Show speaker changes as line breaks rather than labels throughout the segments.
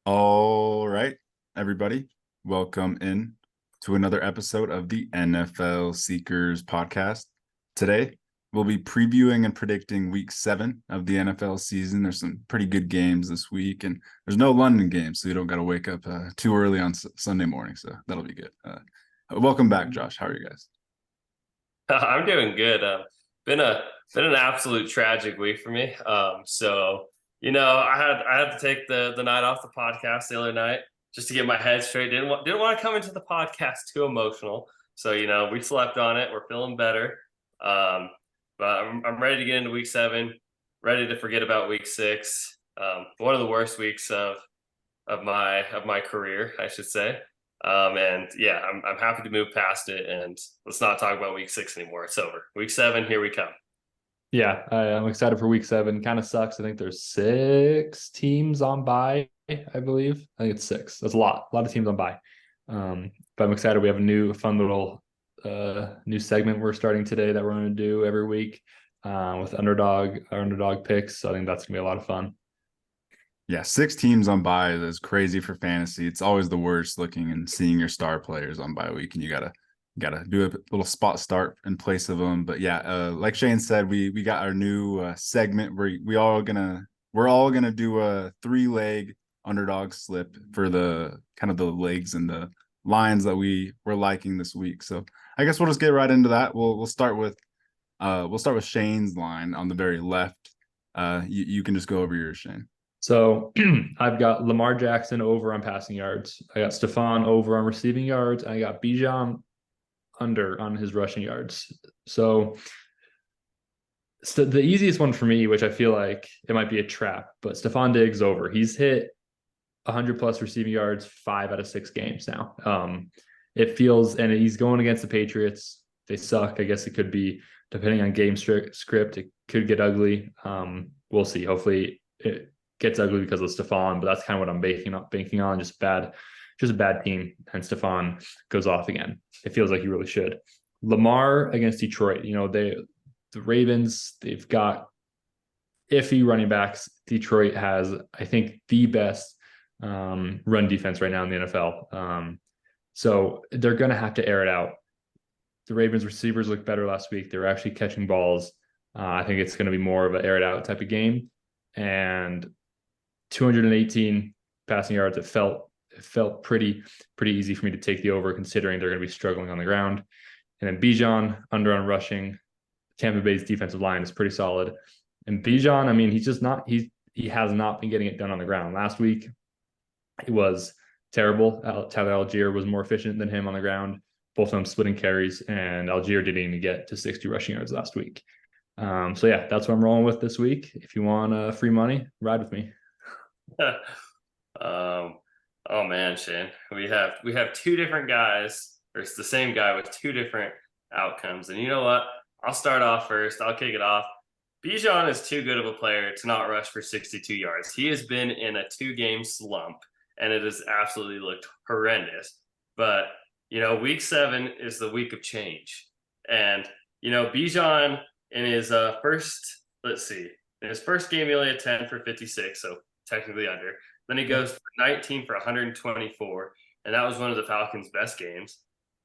All right, everybody, welcome in to another episode of the NFL Seekers podcast. Today, we'll be previewing and predicting week 7 of the NFL season. There's some pretty good games this week, and there's no London games, so you don't got to wake up too early on Sunday morning, so that'll be good. Welcome back, Josh. How are you guys?
I'm doing good. Been a been an absolute tragic week for me. I had to take the night off the podcast the other night just to get my head straight. Didn't want to come into the podcast too emotional. So we slept on it. We're feeling better. Um, but I'm ready to get into week 7. Ready to forget about week 6. One of the worst weeks of my career, I should say. And yeah, I'm happy to move past it, and let's not talk about week 6 anymore. It's over. Week 7, here we come.
Yeah, I'm excited for week 7. Kind of sucks. I think there's 6 teams on bye, I believe. I think it's 6. That's a lot of teams on bye. But I'm excited. We have a new fun little new segment we're starting today that we're going to do every week with our underdog picks. So I think that's gonna be a lot of fun.
Yeah, 6 teams on bye is crazy for fantasy. It's always the worst looking and seeing your star players on bye week, and you gotta do a little spot start in place of them. But yeah, like Shane said, we got our new segment where we're all gonna do a 3-leg underdog slip for the kind of the legs and the lines that we're liking this week. So I guess we'll just get right into that. We'll start with Shane's line on the very left. You can just go over yours, Shane.
So I've got Lamar Jackson over on passing yards. I got Stephon over on receiving yards. I got Bijan under on his rushing yards. So the easiest one for me, which I feel like it might be a trap, but Stephon Diggs over. He's hit 100 plus receiving yards 5 out of 6 games now. It feels, and he's going against the Patriots. They suck. I guess it could be, depending on game script, it could get ugly. We'll see. Hopefully it gets ugly because of Stephon, but that's kind of what I'm banking on. Just a bad team, and Stephon goes off again. It feels like he really should. Lamar against Detroit. The Ravens, they've got iffy running backs. Detroit has, I think, the best run defense right now in the NFL. So they're going to have to air it out. The Ravens receivers looked better last week. They were actually catching balls. I think it's going to be more of an air it out type of game. And 218 passing yards. It felt pretty easy for me to take the over, considering they're going to be struggling on the ground. And then Bijan under on rushing. Tampa Bay's defensive line is pretty solid. And Bijan, I mean, he has not been getting it done on the ground. Last week, it was terrible. Tyler Algier was more efficient than him on the ground. Both of them splitting carries, and Algier didn't even get to 60 rushing yards last week. So yeah, that's what I'm rolling with this week. If you want free money, ride with me.
um, oh man, Shane, we have two different guys, or it's the same guy with two different outcomes. And you know what? I'll start off first. I'll kick it off. Bijan is too good of a player to not rush for 62 yards. He has been in a 2-game slump, and it has absolutely looked horrendous. But week 7 is the week of change, and Bijan in his first game he only had 10 for 56, so technically under. Then he goes for 19 for 124, and that was one of the Falcons' best games.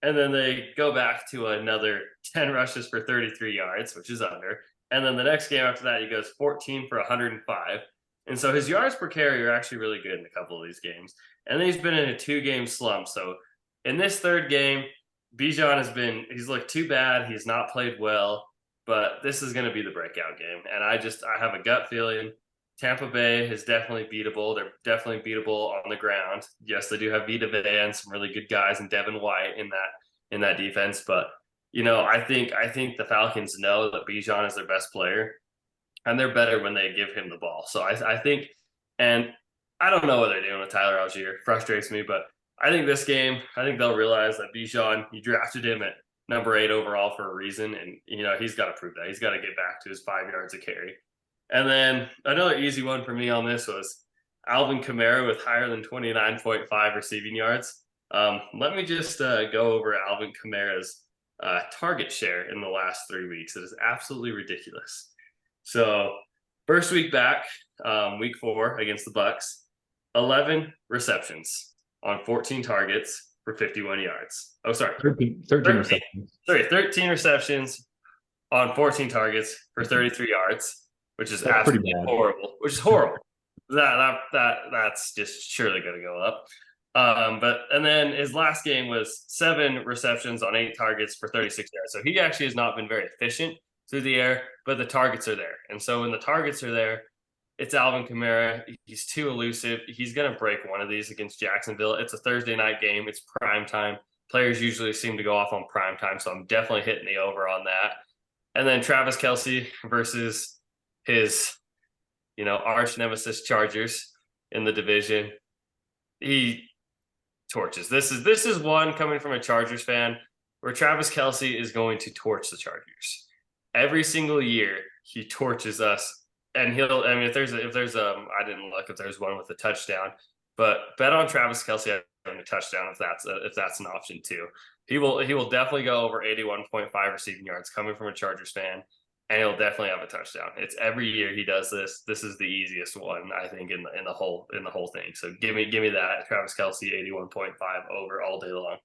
And then they go back to another 10 rushes for 33 yards, which is under. And then the next game after that, he goes 14 for 105. And so his yards per carry are actually really good in a couple of these games. And then he's been in a 2-game slump. So in this third game, Bijan he's looked too bad. He's not played well, but this is going to be the breakout game. And I have a gut feeling Tampa Bay is definitely beatable. They're definitely beatable on the ground. Yes, they do have Vita Vea and some really good guys, and Devin White in that defense. But I think the Falcons know that Bijan is their best player, and they're better when they give him the ball. So I think, and I don't know what they're doing with Tyler Algier. Frustrates me, but I think this game, I think they'll realize that Bijan, you drafted him at number 8 overall for a reason, and he's got to prove that. He's got to get back to his 5 yards a carry. And then another easy one for me on this was Alvin Kamara with higher than 29.5 receiving yards. Let me just go over Alvin Kamara's target share in the last 3 weeks. It is absolutely ridiculous. So first week back, week 4 against the Bucs, 11 receptions on 14 targets for 51 yards. Oh, sorry.
13 receptions.
Sorry, 13 receptions on 14 targets for 33 yards, which is absolutely horrible. Which is horrible. That's just surely going to go up. And then his last game was 7 receptions on 8 targets for 36 yards. So he actually has not been very efficient through the air, but the targets are there. And so when the targets are there, it's Alvin Kamara. He's too elusive. He's going to break one of these against Jacksonville. It's a Thursday night game. It's prime time. Players usually seem to go off on prime time, so I'm definitely hitting the over on that. And then Travis Kelce versus his, arch nemesis Chargers in the division. He torches. This is one coming from a Chargers fan where Travis Kelce is going to torch the Chargers. Every single year he torches us, and if there's I didn't look if there's one with a touchdown, but bet on Travis Kelce having a touchdown if that's an option too. He will definitely go over 81.5 receiving yards coming from a Chargers fan, and he'll definitely have a touchdown. It's every year he does this. This is the easiest one, I think, in the whole thing. So give me that Travis Kelce 81.5 over all day long.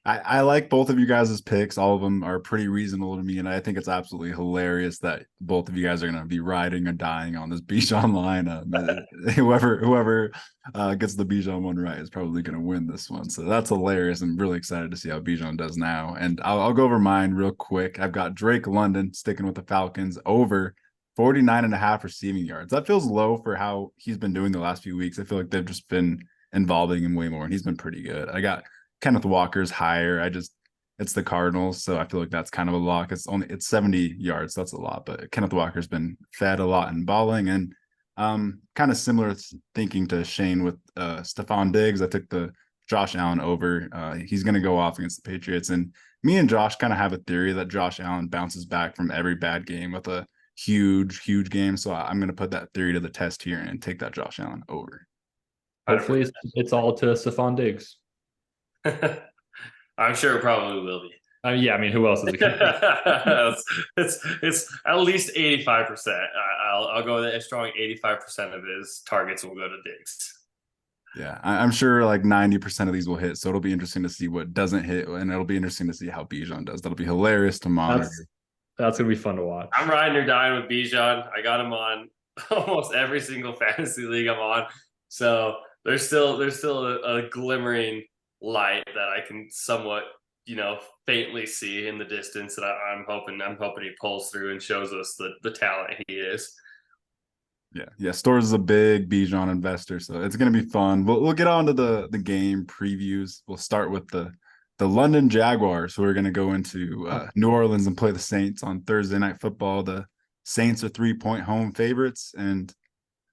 I like both of you guys' picks. All of them are pretty reasonable to me, and I think it's absolutely hilarious that both of you guys are going to be riding or dying on this Bijan line. Whoever gets the Bijan one right is probably going to win this one. So that's hilarious. I'm really excited to see how Bijan does now. And I'll go over mine real quick. I've got Drake London sticking with the Falcons over 49.5 receiving yards. That feels low for how he's been doing the last few weeks. I feel like they've just been involving him way more, and he's been pretty good. I got Kenneth Walker's higher. It's the Cardinals, so I feel like that's kind of a lock. It's 70 yards. That's a lot, but Kenneth Walker's been fed a lot in balling, and kind of similar thinking to Shane with Stephon Diggs. I took the Josh Allen over. He's going to go off against the Patriots, and me and Josh kind of have a theory that Josh Allen bounces back from every bad game with a huge game. So I'm going to put that theory to the test here and take that Josh Allen over.
Hopefully, it's all to Stephon Diggs.
I'm sure it probably will be.
Yeah, I mean, who else is it?
it's at least 85%. I'll go with a strong 85% of his targets will go to Diggs.
Yeah, I'm sure like 90% of these will hit. So it'll be interesting to see what doesn't hit, and it'll be interesting to see how Bijan does. That'll be hilarious to monitor.
That's gonna be fun to watch.
I'm riding or dying with Bijan. I got him on almost every single fantasy league I'm on. So there's still a glimmering light that I can somewhat, faintly see in the distance, and I'm hoping he pulls through and shows us the talent he is.
Yeah. Stores is a big Bijan investor, so it's going to be fun. We'll get on to the game previews. We'll start with the London Jaguars, who are going to go into New Orleans and play the Saints on Thursday Night Football. The Saints are 3-point home favorites, and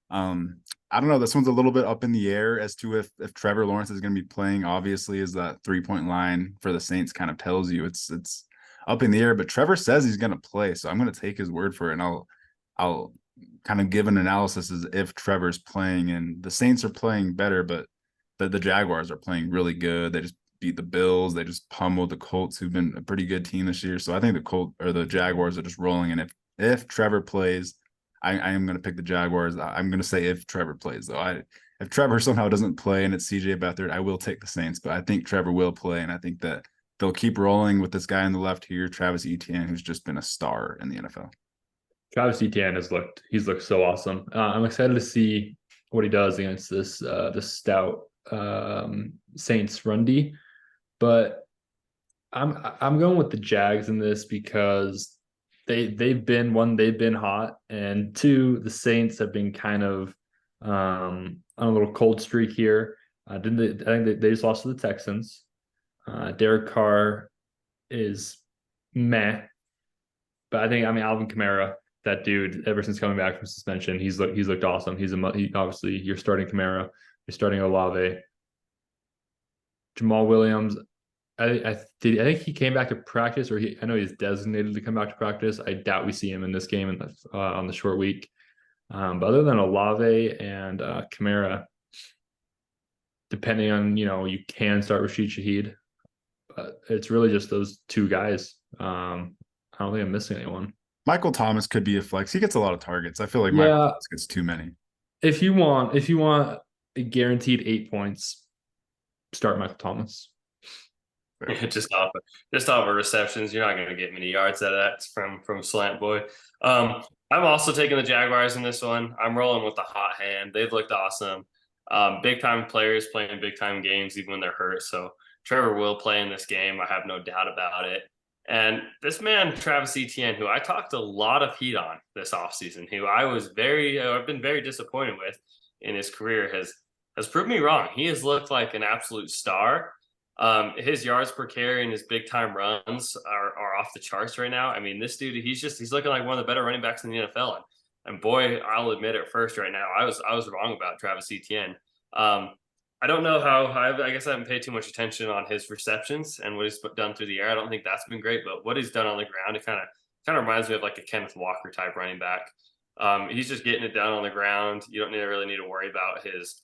I don't know. This one's a little bit up in the air as to if Trevor Lawrence is going to be playing. Obviously, as that 3-point line for the Saints kind of tells you, it's up in the air. But Trevor says he's going to play, so I'm going to take his word for it, and I'll kind of give an analysis as if Trevor's playing. And the Saints are playing better, but the Jaguars are playing really good. They just beat the Bills. They just pummeled the Colts, who've been a pretty good team this year. So I think the Jaguars are just rolling. And if Trevor plays, I am going to pick the Jaguars. I'm going to say if Trevor plays, though. If Trevor somehow doesn't play and it's CJ Beathard, I will take the Saints. But I think Trevor will play, and I think that they'll keep rolling with this guy on the left here, Travis Etienne, who's just been a star in the NFL.
Travis Etienne he's looked so awesome. I'm excited to see what he does against this stout Saints run D. But I'm going with the Jags in this because they've been hot, and two, the Saints have been kind of on a little cold streak here. I think they just lost to the Texans. Derek Carr is meh, but I think Alvin Kamara, that dude, ever since coming back from suspension, he's looked awesome. Obviously you're starting Kamara, you're starting Olave, Jamal Williams. I think he came back to practice, I know he's designated to come back to practice. I doubt we see him in this game on the short week. But other than Olave and Kamara, depending on, you can start Rashid Shaheed, but it's really just those two guys. I don't think I'm missing anyone.
Michael Thomas could be a flex. He gets a lot of targets. I feel like Michael Thomas gets too many.
If you want a guaranteed 8 points, start Michael Thomas.
Just off of receptions, you're not going to get many yards out of that from Slant Boy. I'm also taking the Jaguars in this one. I'm rolling with the hot hand. They've looked awesome. Big time players playing big time games even when they're hurt. So Trevor will play in this game. I have no doubt about it. And this man, Travis Etienne, who I talked a lot of heat on this offseason, who I've been very disappointed with in his career, has proved me wrong. He has looked like an absolute star. His yards per carry and his big time runs are off the charts right now. I mean, this dude, he's looking like one of the better running backs in the NFL. And boy, I'll admit it first right now, I was wrong about Travis Etienne. I don't know I guess I haven't paid too much attention on his receptions and what he's done through the air. I don't think that's been great, but what he's done on the ground, it kind of reminds me of like a Kenneth Walker type running back. He's just getting it done on the ground. You don't really need to worry about his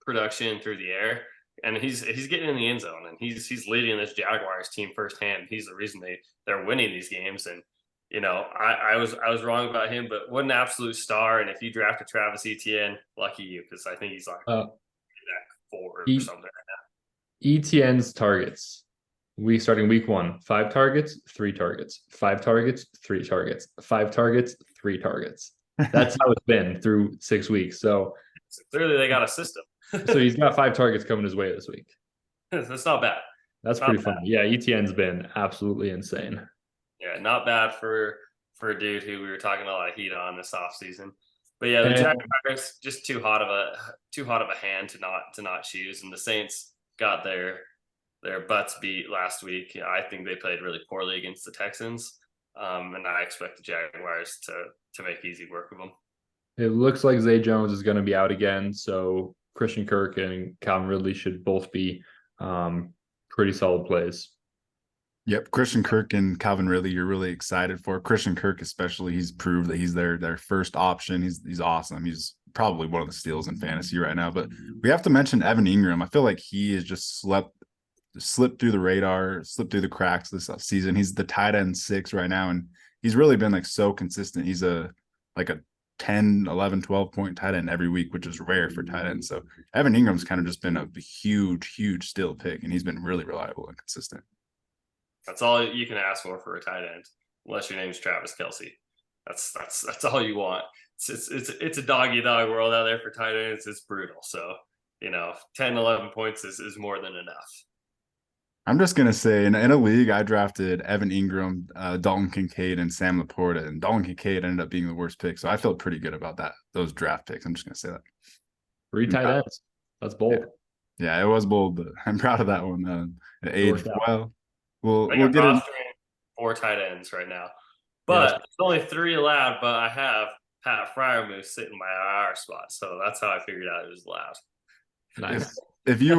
production through the air. And he's getting in the end zone, and he's leading this Jaguars team firsthand. He's the reason they're winning these games. And I was wrong about him, but what an absolute star! And if you drafted Travis Etienne, lucky you, because I think he's like 4 or something right now.
Etienne's targets. Starting week 1, 5 targets, 3 targets, 5 targets, 3 targets, 5 targets, 3 targets. That's how it's been through 6 weeks. So
clearly they got a system.
So he's got 5 targets coming his way this week.
That's not bad.
That's pretty funny. Yeah, Etienne's been absolutely insane.
Yeah, not bad for a dude who we were talking a lot of heat on this offseason. But yeah, the Jaguars just too hot of a hand to not choose, and the Saints got their butts beat last week. I think they played really poorly against the Texans, and I expect the Jaguars to make easy work of them.
It looks like Zay Jones is going to be out again, so Christian Kirk and Calvin Ridley should both be pretty solid plays.
Yep, Christian Kirk and Calvin Ridley, you're really excited for. Christian Kirk especially, he's proved that he's their first option. He's awesome. He's probably one of the steals in fantasy right now. But we have to mention Evan Ingram. I feel like he has just slipped through the radar, slipped through the cracks this season. He's the tight end 6 right now, and he's really been like so consistent. He's a 10, 11, 12 point tight end every week, which is rare for tight ends. So Evan Ingram's kind of just been a huge steal pick, and he's been really reliable and consistent.
That's all you can ask for a tight end, unless your name's Travis Kelce. That's all you want. It's a dog-eat-dog world out there for tight ends. It's brutal. So 10, 11 points is more than enough.
I'm just going to say, in a league, I drafted Evan Ingram, Dalton Kincaid, and Sam Laporta, and Dalton Kincaid ended up being the worst pick. So I felt pretty good about those draft picks. I'm just going to say that.
3 tight ends. That's bold.
Yeah, it was bold, but I'm proud of that one. It aged well. We'll get
rostering 4 tight ends right now. But it's only 3 allowed, but I have Pat Freiermuth sitting in my IR spot. So that's how I figured out it was allowed.
Nice.
If you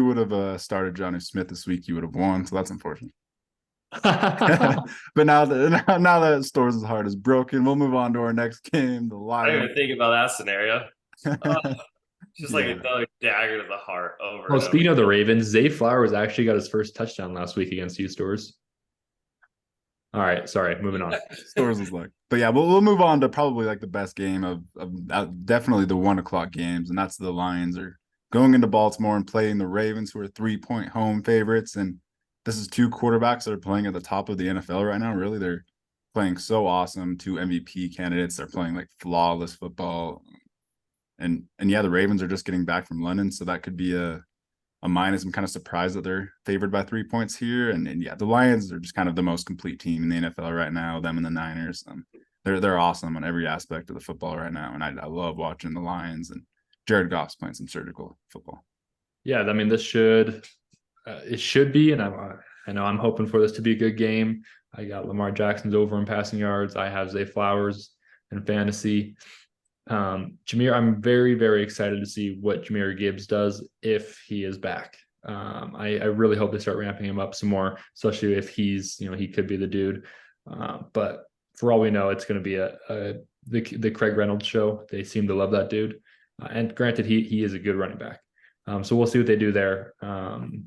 would have started Johnny Smith this week, you would have won. So that's unfortunate. But now that Stores' heart is broken, we'll move on to our next game. The Lions.
I didn't even think about that scenario. Just like another dagger to the heart over.
Well, speaking of the Ravens, Zay Flowers actually got his first touchdown last week against you, Stores. All right, sorry, moving on.
Stores was like, but yeah, we'll move on to probably like the best game of definitely the 1 o'clock games, and that's the Lions are going into Baltimore and playing the Ravens, who are 3-point home favorites. And this is 2 quarterbacks that are playing at the top of the NFL right now. Really, they're playing so awesome. 2 MVP candidates. They're playing like flawless football. And yeah, the Ravens are just getting back from London, so that could be a minus. I'm kind of surprised that they're favored by 3 points here. And yeah, the Lions are just kind of the most complete team in the NFL right now. Them and the Niners. They're awesome on every aspect of the football right now, and I love watching the Lions, and Jared Goff's playing some surgical football.
Yeah, I mean, this should be, and I know I'm hoping for this to be a good game. I got Lamar Jackson's over in passing yards. I have Zay Flowers in fantasy. Jahmyr, I'm very, very excited to see what Jahmyr Gibbs does if he is back. I really hope they start ramping him up some more, especially if he's, he could be the dude. But for all we know, it's going to be the Craig Reynolds show. They seem to love that dude. And granted, he is a good running back. So we'll see what they do there. And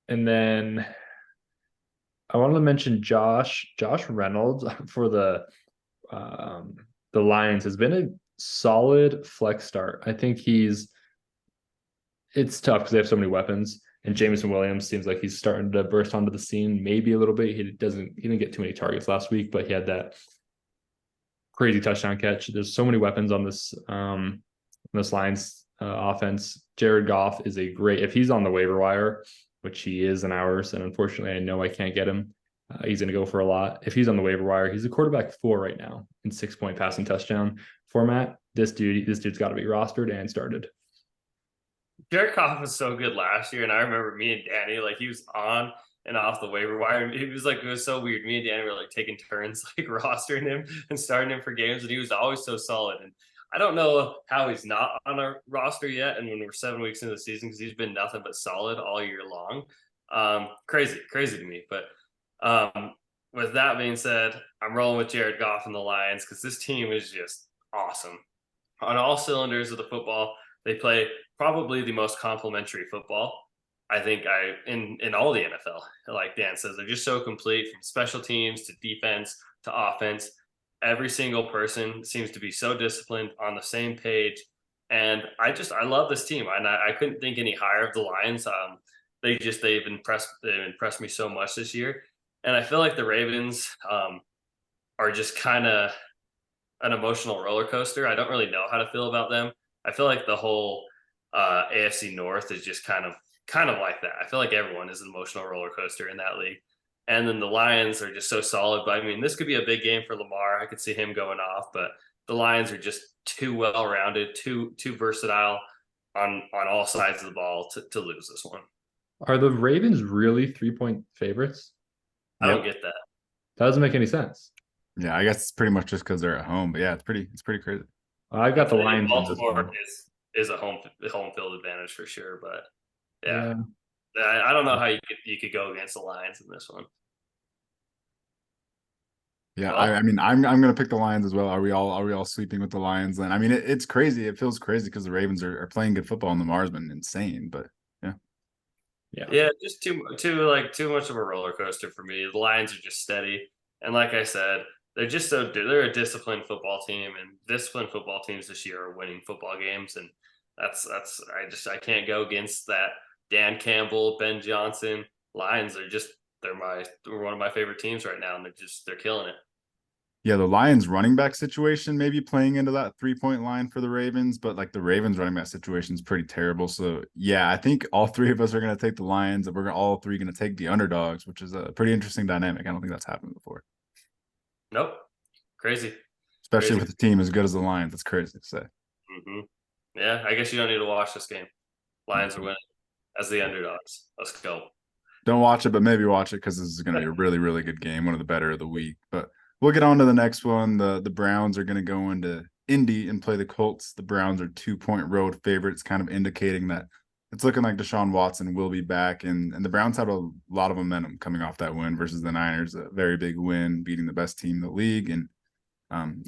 then I wanted to mention Josh Reynolds for the Lions has been a solid flex start. I think it's tough because they have so many weapons. And Jameson Williams seems like he's starting to burst onto the scene maybe a little bit. He didn't get too many targets last week, but he had that crazy touchdown catch. There's so many weapons on this Lions offense. Jared Goff is a great, if he's on the waiver wire, which he is in ours, and unfortunately I know I can't get him. He's going to go for a lot. If he's on the waiver wire, he's a quarterback 4 right now in 6-point passing touchdown format. This dude's got to be rostered and started.
Jared Goff was so good last year, and I remember me and Danny, like he was on and off the waiver wire. It was so weird. Me and Danny were like taking turns, like rostering him and starting him for games, and he was always so solid. And I don't know how he's not on our roster yet. And when we're 7 weeks into the season, because he's been nothing but solid all year long. Crazy to me. But with that being said, I'm rolling with Jared Goff and the Lions because this team is just awesome on all cylinders of the football. They play probably the most complimentary football, I think, in all the NFL. Like Dan says, they're just so complete from special teams to defense to offense. Every single person seems to be so disciplined, on the same page. And I love this team. And I couldn't think any higher of the Lions. They've impressed me so much this year. And I feel like the Ravens are just kind of an emotional roller coaster. I don't really know how to feel about them. I feel like the whole AFC North is just kind of like that. I feel like everyone is an emotional roller coaster in that league. And then the Lions are just so solid. But I mean, this could be a big game for Lamar. I could see him going off, but the Lions are just too well-rounded, too versatile on all sides of the ball to lose this one.
Are the Ravens really 3-point favorites?
I don't get that.
That doesn't make any sense.
Yeah, I guess it's pretty much just because they're at home. But yeah, it's pretty crazy.
I've got the Lions.
Baltimore is a home field advantage for sure, but yeah. I don't know how you could go against the Lions in this one.
Yeah, well, I mean, I'm gonna pick the Lions as well. Are we all sweeping with the Lions? Then I mean, it's crazy. It feels crazy because the Ravens are playing good football and Lamar's been insane. But
yeah, just too much of a roller coaster for me. The Lions are just steady, and like I said, they're a disciplined football team, and disciplined football teams this year are winning football games, and I can't go against that. Dan Campbell, Ben Johnson, Lions are they're one of my favorite teams right now, and they're killing it.
Yeah, the Lions running back situation maybe playing into that 3-point line for the Ravens, but like the Ravens running back situation is pretty terrible. So yeah, I think all 3 of us are going to take the Lions, and we're all 3 going to take the underdogs, which is a pretty interesting dynamic. I don't think that's happened before.
Nope. Crazy.
Especially with a team as good as the Lions. That's crazy to say.
Mm-hmm. Yeah, I guess you don't need to watch this game. Lions are winning as the underdogs. Let's go.
Don't watch it, but maybe watch it because this is going to be a really, really good game, one of the better of the week. But we'll get on to the next one. The Browns are going to go into Indy and play the Colts. The Browns are 2-point road favorites, kind of indicating that it's looking like Deshaun Watson will be back. And the Browns have a lot of momentum coming off that win versus the Niners, a very big win, beating the best team in the league. And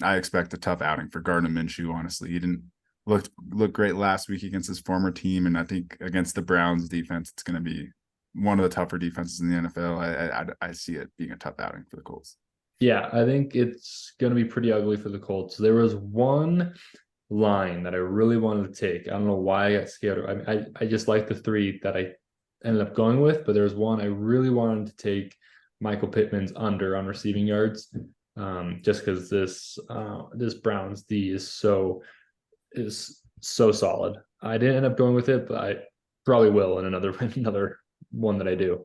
I expect a tough outing for Gardner Minshew, honestly. He didn't look great last week against his former team, and I think against the Browns defense, it's going to be one of the tougher defenses in the NFL. I see it being a tough outing for the Colts.
Yeah, I think it's going to be pretty ugly for the Colts. There was one line that I really wanted to take. I don't know why I got scared. I just like the 3 that I ended up going with, but there's one I really wanted to take, Michael Pittman's under on receiving yards, just because this Browns D is so solid. I didn't end up going with it, but I probably will in another one that I do.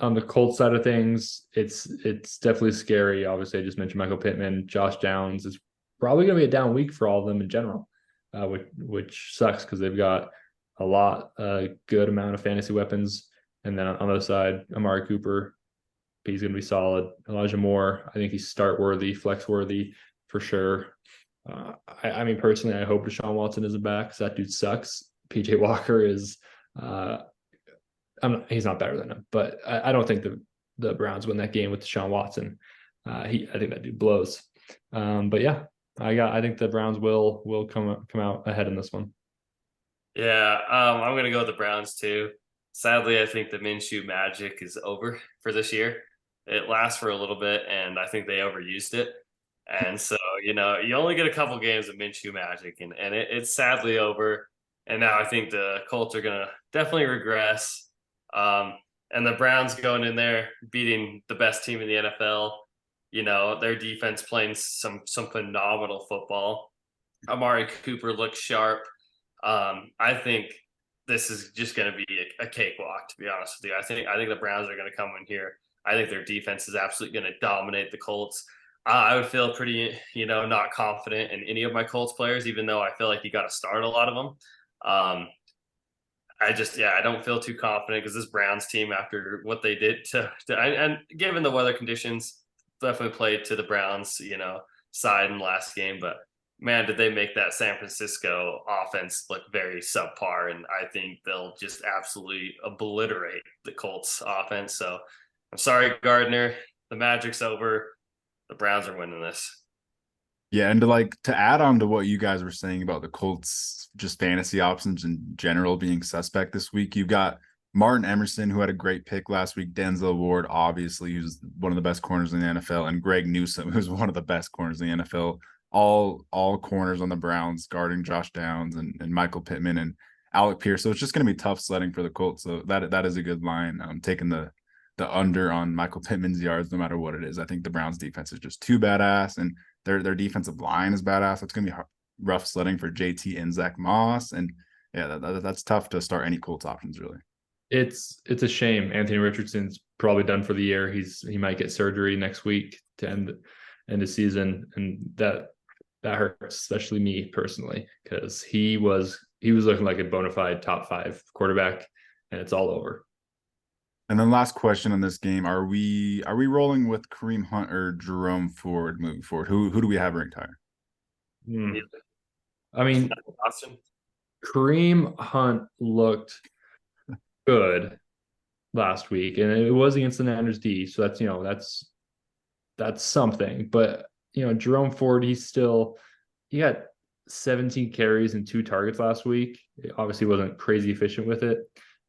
On the Colts side of things, it's definitely scary. Obviously, I just mentioned Michael Pittman, Josh Downs. It's probably going to be a down week for all of them in general, which sucks because they've got a good amount of fantasy weapons. And then on the other side, Amari Cooper, he's going to be solid. Elijah Moore, I think he's start worthy, flex worthy for sure. I mean, personally, I hope Deshaun Watson isn't back because that dude sucks. PJ Walker is. He's not better than him, but I don't think the Browns win that game with Deshaun Watson. I think that dude blows. But yeah, I think the Browns will come out ahead in this one.
Yeah, I'm gonna go with the Browns too. Sadly, I think the Minshew magic is over for this year. It lasts for a little bit, and I think they overused it. And so, you only get a couple games of Minshew magic, and it's sadly over. And now I think the Colts are going to definitely regress. And the Browns going in there, beating the best team in the NFL. Their defense playing some phenomenal football. Amari Cooper looks sharp. I think this is just going to be a cakewalk, to be honest with you. I think the Browns are going to come in here. I think their defense is absolutely going to dominate the Colts. I would feel pretty, not confident in any of my Colts players, even though I feel like you got to start a lot of them. I don't feel too confident because this Browns team, after what they did and given the weather conditions, definitely played to the Browns, side in the last game. But man, did they make that San Francisco offense look very subpar. And I think they'll just absolutely obliterate the Colts offense. So I'm sorry, Gardner. The magic's over. The Browns are winning this.
Yeah, and to add on to what you guys were saying about the Colts, just fantasy options in general being suspect this week, you've got Martin Emerson, who had a great pick last week, Denzel Ward, obviously, who's one of the best corners in the NFL, and Greg Newsome, who's one of the best corners in the NFL. All corners on the Browns guarding Josh Downs and Michael Pittman and Alec Pierce. So it's just going to be tough sledding for the Colts. So that is a good line. Taking the under on Michael Pittman's yards, no matter what it is. I think the Browns defense is just too badass, and their defensive line is badass. It's going to be rough sledding for JT and Zach Moss. And yeah, that's tough to start any Colts options, really.
It's a shame. Anthony Richardson's probably done for the year. He might get surgery next week to end the season, and that hurts, especially me personally, because he was looking like a bona fide top 5 quarterback, and it's all over.
And then last question on this game: Are we rolling with Kareem Hunt or Jerome Ford moving forward? Who do we have ranked higher?
I mean,
Austin.
Kareem Hunt looked good last week, and it was against the Niners D, so that's something. But Jerome Ford, he got 17 carries and 2 targets last week. It obviously wasn't crazy efficient with it.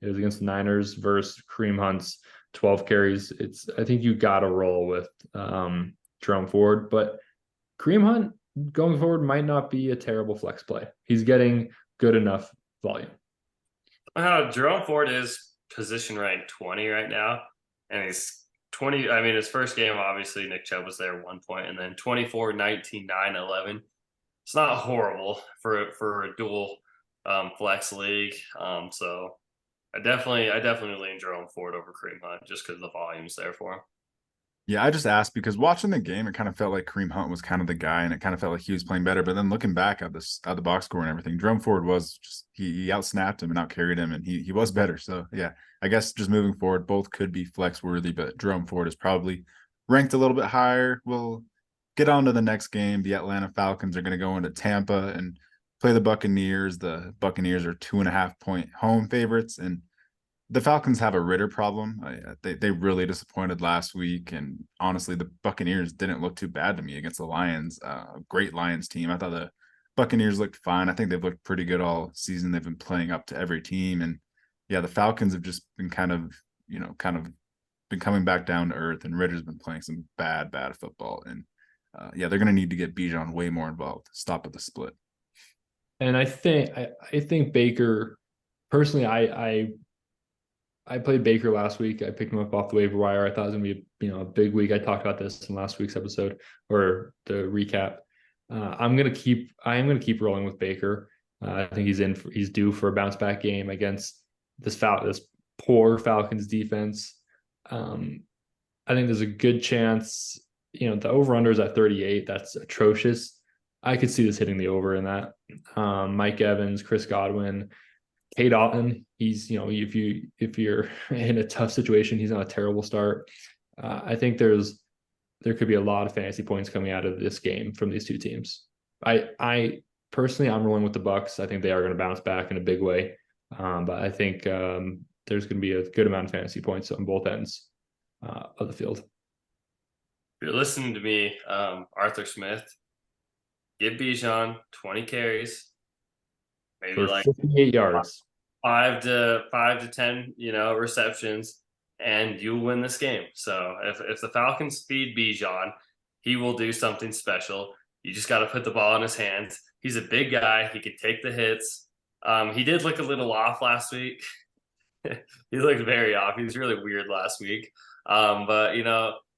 It was against the Niners versus Kareem Hunt's 12 carries. I think you got to roll with Jerome Ford, but Kareem Hunt going forward might not be a terrible flex play. He's getting good enough volume.
Jerome Ford is position ranked 20 right now, and he's 20. I mean, his first game, obviously, Nick Chubb was there at 1 point, and then 24, 19, 9, 11. It's not horrible for a dual flex league. So I definitely lean Jerome Ford over Kareem Hunt just because the volume's there for him.
Yeah, I just asked because watching the game, it kind of felt like Kareem Hunt was kind of the guy, and it kind of felt like he was playing better. But then looking back at the box score and everything, Jerome Ford was just he outsnapped him and outcarried him, and he was better. So yeah, I guess just moving forward, both could be flex worthy, but Jerome Ford is probably ranked a little bit higher. We'll get on to the next game. The Atlanta Falcons are going to go into Tampa and play the Buccaneers. The Buccaneers are 2.5-point home favorites, and the Falcons have a Ritter problem. They really disappointed last week, and honestly, the Buccaneers didn't look too bad to me against the Lions. Great Lions team. I thought the Buccaneers looked fine. I think they've looked pretty good all season. They've been playing up to every team, and yeah, the Falcons have just been kind of been coming back down to earth, and Ritter's been playing some bad football, and they're going to need to get Bijan way more involved. Stop at the split.
And I think Baker, personally, I played Baker last week. I picked him up off the waiver wire. I thought it was going to be a big week. I talked about this in last week's episode or the recap. I am going to keep rolling with Baker. I think he's due for a bounce back game against this poor Falcons defense. I think there's a good chance, the over-under is at 38. That's atrocious. I could see this hitting the over in that. Mike Evans, Chris Godwin, Kate Otten, he's, if you're in a tough situation, he's on a terrible start. I think there could be a lot of fantasy points coming out of this game from these two teams. I personally, I'm rolling with the Bucs. I think they are going to bounce back in a big way. But I think there's going to be a good amount of fantasy points on both ends of the field.
If you're listening to me, Arthur Smith, give Bijan 20 carries. Maybe
for
like
58 yards,
5 to 10, receptions, and you'll win this game. So if the Falcons feed Bijan, he will do something special. You just got to put the ball in his hands. He's a big guy. He can take the hits. He did look a little off last week. He looked very off. He was really weird last week. But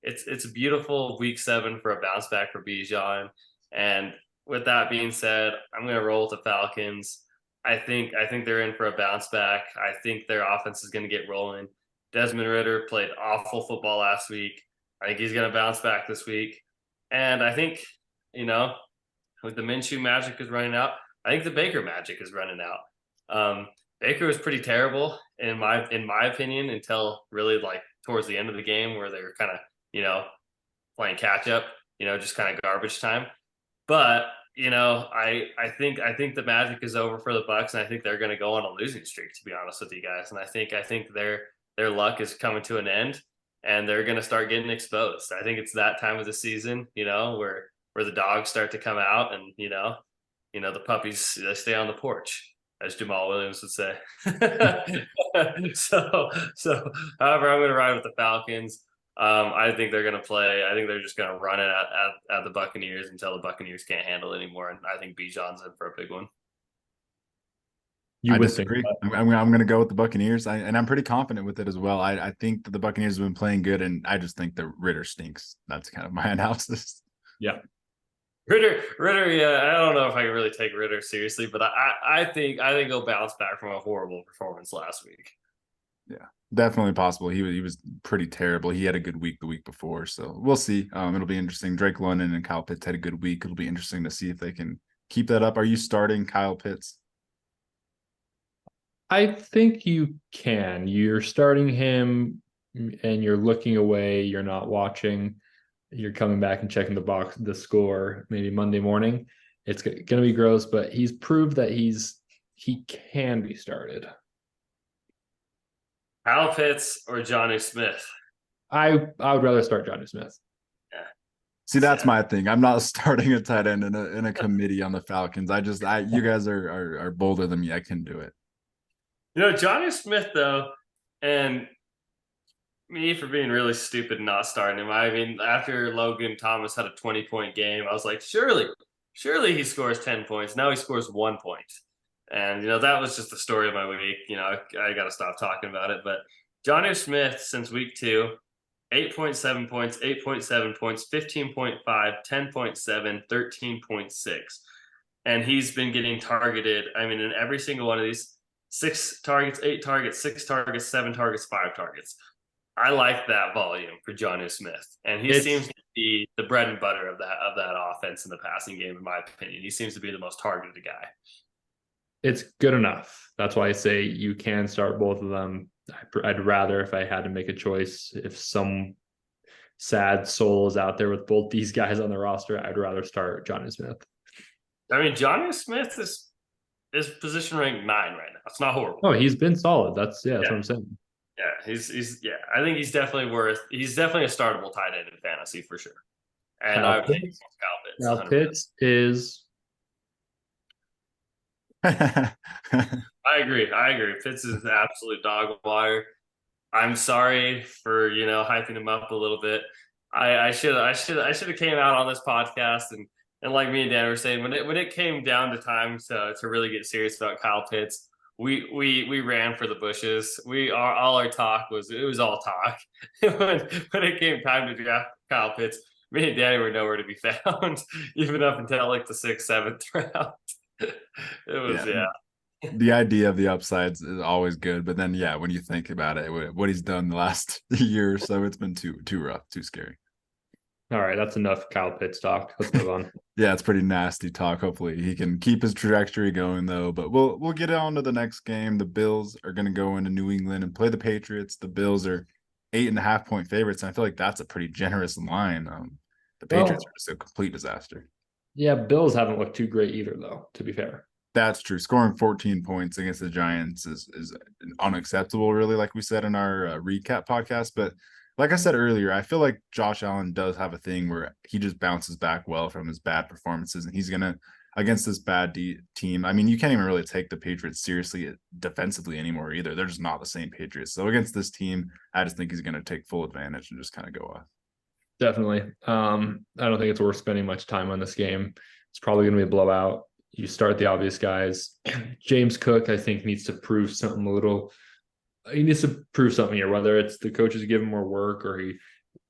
it's a beautiful week 7 for a bounce back for Bijan. And with that being said, I'm going to roll with the Falcons. I think they're in for a bounce back. I think their offense is going to get rolling. Desmond Ridder played awful football last week. I think he's going to bounce back this week. And I think, with the Minshew magic is running out, I think the Baker magic is running out. Baker was pretty terrible in my opinion until really like towards the end of the game where they were kind of, playing catch up, just kind of garbage time. But, I think the magic is over for the Bucs, and I think they're going to go on a losing streak, to be honest with you guys. And I think their luck is coming to an end, and they're going to start getting exposed. I think it's that time of the season, where the dogs start to come out, and the puppies, they stay on the porch, as Jamal Williams would say. so however, I'm going to ride with the Falcons. I think they're going to play. I think they're just going to run it at the Buccaneers until the Buccaneers can't handle it anymore. And I think Bijan's in for a big one.
I disagree. I'm going to go with the Buccaneers, and I'm pretty confident with it as well. I think that the Buccaneers have been playing good, and I just think that Ridder stinks. That's kind of my analysis.
Yeah.
Ridder, yeah, I don't know if I can really take Ridder seriously, but I think he'll bounce back from a horrible performance last week.
Yeah, definitely possible. He was pretty terrible. He had a good week the week before, so we'll see. It'll be interesting. Drake London and Kyle Pitts had a good week. It'll be interesting to see if they can keep that up. Are you starting Kyle Pitts?
I think you can. You're starting him and you're looking away. You're not watching. You're coming back and checking the score maybe Monday morning. It's going to be gross, but he's proved that he can be started.
Kyle Pitts or Jonnu Smith?
I would rather start Jonnu Smith.
Yeah.
See, that's my thing. I'm not starting a tight end in a committee on the Falcons. You guys are bolder than me. I can do it.
Jonnu Smith though, and me for being really stupid and not starting him. I mean, after Logan Thomas had a 20-point game, I was like, surely he scores 10 points. Now he scores 1 point. And, that was just the story of my week. I got to stop talking about it. But Jonnu Smith, since week 2, 8.7 points, 8.7 points, 15.5, 10.7, 13.6. And he's been getting targeted, in every single one of these, 6 targets, 8 targets, 6 targets, 7 targets, 5 targets. I like that volume for Jonnu Smith, and he seems to be the bread and butter of that offense in the passing game, in my opinion. He seems to be the most targeted guy.
It's good enough. That's why I say you can start both of them. I'd rather, if I had to make a choice, if some sad soul is out there with both these guys on the roster, I'd rather start Jonnu Smith.
Jonnu Smith is position ranked 9 right now. It's not horrible.
Oh, he's been solid. That's what I'm saying.
Yeah, I think he's definitely a startable tight end in fantasy for sure. And I would take Kyle Pitts.
Kyle Pitts is.
I agree. Pitts is an absolute dog wire. I'm sorry for hyping him up a little bit. I should have came out on this podcast and like me and Dan were saying, when it came down to time to really get serious about Kyle Pitts, we ran for the bushes. All our talk was all talk. when it came time to draft Kyle Pitts, me and Danny were nowhere to be found, even up until like the 6th, 7th round. It was
The idea of the upsides is always good, but then when you think about it, what he's done the last year or so, it's been too rough, too scary.
All right, that's enough Kyle Pitts talk. Let's move on.
Yeah, it's pretty nasty talk. Hopefully he can keep his trajectory going though. But we'll get on to the next game. The Bills are going to go into New England and play the Patriots. The Bills are 8.5-point favorites, and I feel like that's a pretty generous line. The Patriots are just a complete disaster.
Yeah, Bills haven't looked too great either, though, to be fair.
That's true. Scoring 14 points against the Giants is unacceptable, really, like we said in our recap podcast. But like I said earlier, I feel like Josh Allen does have a thing where he just bounces back well from his bad performances, and he's going to, against this bad team, you can't even really take the Patriots seriously defensively anymore either. They're just not the same Patriots. So against this team, I just think he's going to take full advantage and just kind of go off.
Definitely. I don't think it's worth spending much time on this game. It's probably going to be a blowout. You start the obvious guys. James Cook, I think, needs to prove something a little. He needs to prove something here, whether it's the coaches give him more work or he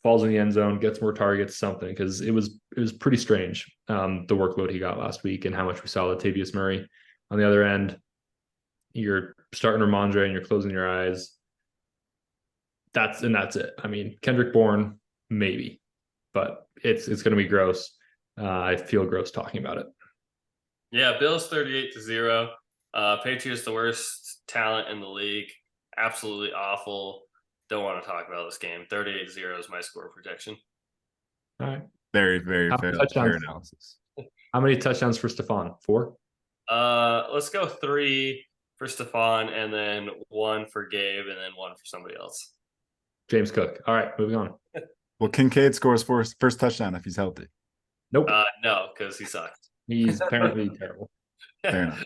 falls in the end zone, gets more targets, something, because it was pretty strange, the workload he got last week and how much we saw Latavius Murray. On the other end, you're starting Ramondre and you're closing your eyes. That's it. I mean, Kendrick Bourne, maybe, but it's going to be gross. I feel gross talking about it.
Yeah, Bills 38-0. Patriots the worst talent in the league. Absolutely awful. Don't want to talk about this game. 38-0 is my score projection.
All right.
Very, very
How
fair,
many touchdowns?
fair analysis.
How many touchdowns for Stephon? 4?
Let's go 3 for Stephon, and then 1 for Gabe, and then 1 for somebody else.
James Cook. All right, moving on.
Well, Kincaid scores first touchdown if he's healthy.
Nope.
No, because he sucked.
He's apparently terrible.
Fair enough.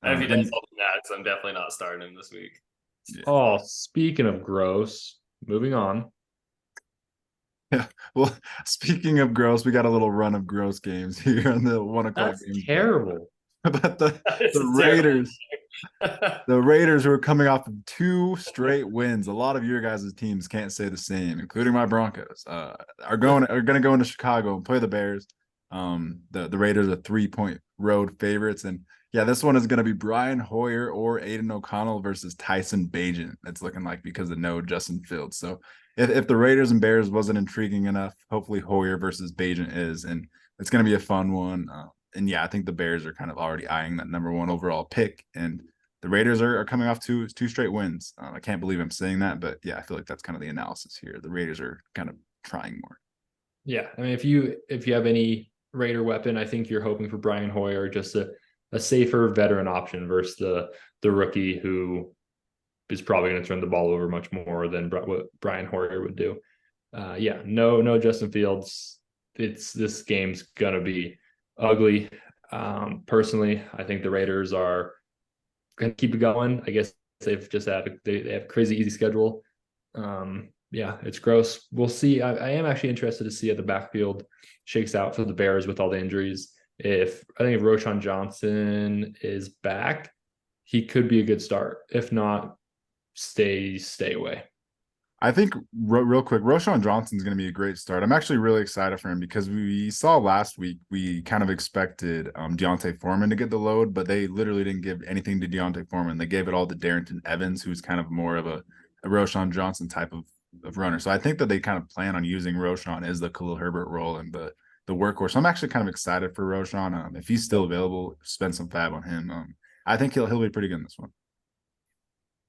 And if he does something next, I'm definitely not starting him this week.
Yeah.
Oh, speaking of gross, moving on.
Yeah. Well, speaking of gross, we got a little run of gross games here on the 1 o'clock
That's
games.
terrible.
But the Raiders, the Raiders who are coming off of 2 straight wins. A lot of your guys' teams can't say the same, including my Broncos. Are going to go into Chicago and play the Bears. The Raiders are 3-point road favorites, and yeah, this one is going to be Brian Hoyer or Aiden O'Connell versus Tyson Bagent. It's looking like, because of no Justin Fields. So if the Raiders and Bears wasn't intriguing enough, hopefully Hoyer versus Bagent is, and it's going to be a fun one. And yeah, I think the Bears are kind of already eyeing that number 1 overall pick, and the Raiders are coming off two straight wins. I can't believe I'm saying that, but yeah, I feel like that's kind of the analysis here. The Raiders are kind of trying more.
Yeah, I mean, if you have any Raider weapon, I think you're hoping for Brian Hoyer, just a safer veteran option versus the rookie who is probably going to turn the ball over much more than what Brian Hoyer would do. Yeah, no Justin Fields. This game's gonna be ugly. Personally, I think the Raiders are going to keep it going. I guess they've just they have a crazy easy schedule. Yeah, it's gross. We'll see. I am actually interested to see how the backfield shakes out for the Bears with all the injuries. I think if Roschon Johnson is back, he could be a good start. If not, stay away.
I think real quick, Roschon Johnson is going to be a great start. I'm actually really excited for him because we saw last week, we kind of expected Deontay Foreman to get the load, but they literally didn't give anything to Deontay Foreman. They gave it all to Darrington Evans, who's kind of more of a Roschon Johnson type of runner. So I think that they kind of plan on using Roschon as the Khalil Herbert role and the workhorse. So I'm actually kind of excited for Roschon. If he's still available, spend some fab on him. I think he'll be pretty good in this one.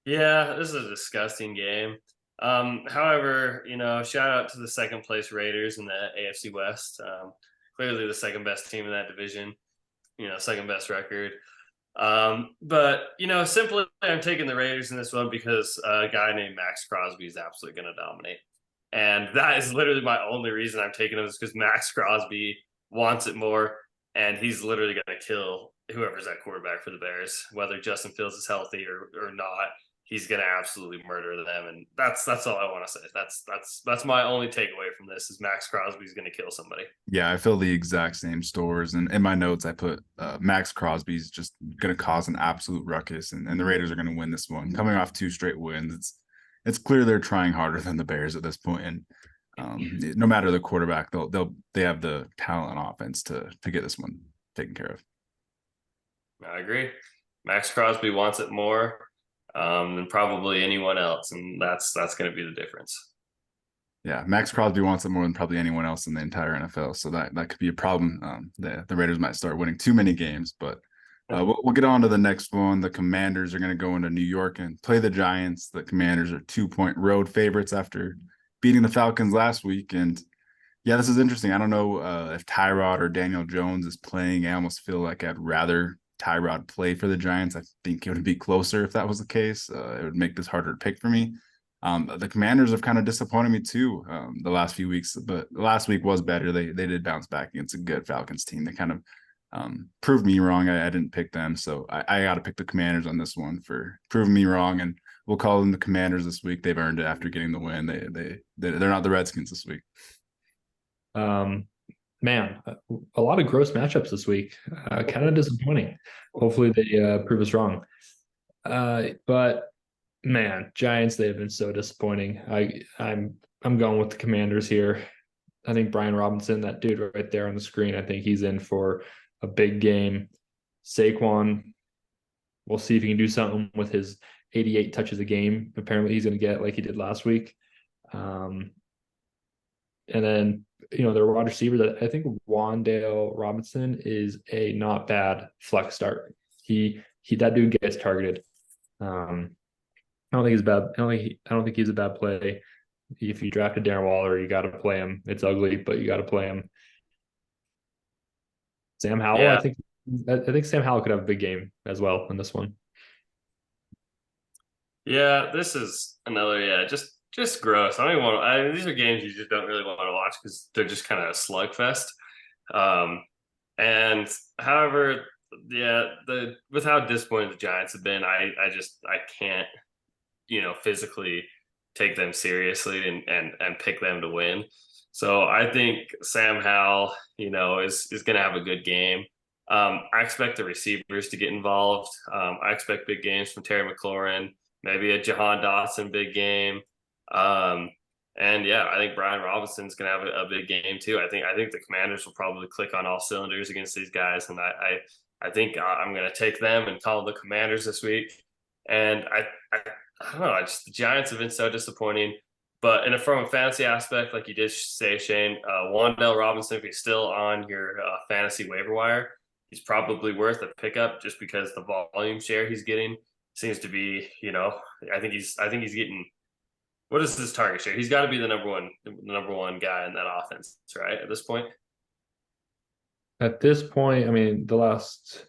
Yeah, this is a disgusting game. However, shout out to the second place Raiders in the AFC West. Clearly the second best team in that division, second best record. But simply I'm taking the Raiders in this one because a guy named Max Crosby is absolutely going to dominate. And that is literally my only reason I'm taking him, is because Max Crosby wants it more, and he's literally going to kill whoever's at quarterback for the Bears, whether Justin Fields is healthy or not. He's going to absolutely murder them, and that's all I want to say. That's my only takeaway from this, is Max Crosby's going to kill somebody.
Yeah, I feel the exact same stores, and in my notes I put Max Crosby's just going to cause an absolute ruckus, and the Raiders are going to win this one. Coming off 2 straight wins, it's clear they're trying harder than the Bears at this point, and no matter the quarterback, they have the talent on offense to get this one taken care of.
I agree. Max Crosby wants it more than probably anyone else, and that's going to be the difference.
Yeah, Max Crosby wants it more than probably anyone else in the entire NFL, so that could be a problem. The Raiders might start winning too many games, but we'll get on to the next one. The Commanders are going to go into New York and play the Giants. The Commanders are 2-point road favorites after beating the Falcons last week, and yeah, this is interesting. I don't know if Tyrod or Daniel Jones is playing. I almost feel like I'd rather Tyrod play for the Giants. I think it would be closer if that was the case. It would make this harder to pick for me. The Commanders have kind of disappointed me too the last few weeks, but last week was better. They did bounce back against a good Falcons team. They kind of proved me wrong. I didn't pick them, so I got to pick the Commanders on this one for proving me wrong. And we'll call them the Commanders this week. They've earned it after getting the win. They're not the Redskins this week.
Man, a lot of gross matchups this week. Kind of disappointing. Hopefully they prove us wrong. But man, Giants, they have been so disappointing. I'm going with the Commanders here. I think Brian Robinson, that dude right there on the screen, I think he's in for a big game. Saquon, we'll see if he can do something with his 88 touches a game. Apparently he's going to get like he did last week. And then, their wide receiver, I think Wan'Dale Robinson is a not bad flex start. That dude gets targeted. I don't think he's bad. I don't think he's a bad play. If you drafted Darren Waller, you got to play him. It's ugly, but you got to play him. Sam Howell,
Yeah.
I think Sam Howell could have a big game as well in this one.
Yeah, this is another just gross. These are games you just don't really want to watch because they're just kind of a slugfest. And however, with how disappointed the Giants have been, I can't, physically take them seriously and pick them to win. So I think Sam Howell, is going to have a good game. I expect the receivers to get involved. I expect big games from Terry McLaurin, maybe a Jahan Dotson big game. I think Brian Robinson's going to have a big game too. I think the Commanders will probably click on all cylinders against these guys. And I think I'm going to take them and call the Commanders this week. And I don't know. The Giants have been so disappointing. But from a fantasy aspect, like you did say, Shane, Wan'Dale Robinson, if he's still on your fantasy waiver wire, he's probably worth a pickup just because the volume share he's getting seems to be, I think he's getting. What is his target share? He's got to be the number one guy in that offense, right? At this point.
At this point, I mean, the last